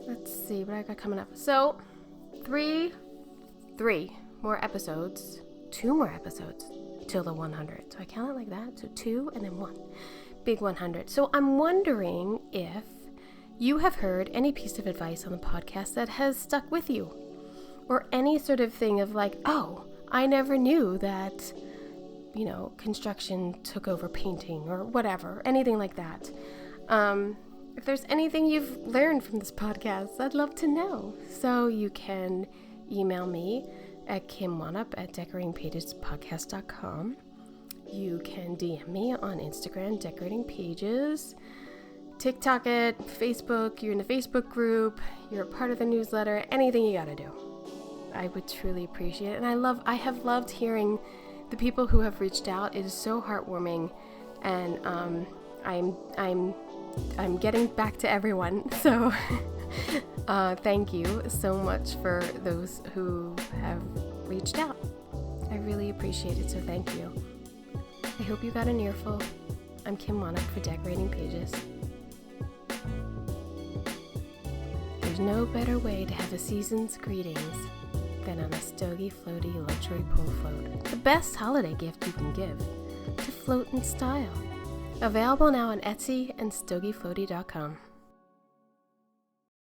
Let's see what I got coming up. So, three more episodes, 2 more episodes till the 100. So I count it like that. So 2 and then 1. Big 100. So I'm wondering if you have heard any piece of advice on the podcast that has stuck with you, or any sort of thing of like, oh, I never knew that, construction took over painting or whatever, anything like that. If there's anything you've learned from this podcast, I'd love to know. So you can email me at kimwanup@decoratingpagespodcast.com. You can DM me on Instagram, Decorating Pages, TikTok it, Facebook, you're in the Facebook group, you're a part of the newsletter, anything you gotta do. I would truly appreciate it. And I have loved hearing the people who have reached out. It is so heartwarming, and I'm getting back to everyone. So thank you so much for those who have reached out. I really appreciate it, so thank you. I hope you got an earful. I'm Kim Wanup for Decorating Pages. There's no better way to have a season's greetings than on a Stogie Floaty luxury pull float. The best holiday gift you can give, to float in style. Available now on Etsy and StogieFloaty.com.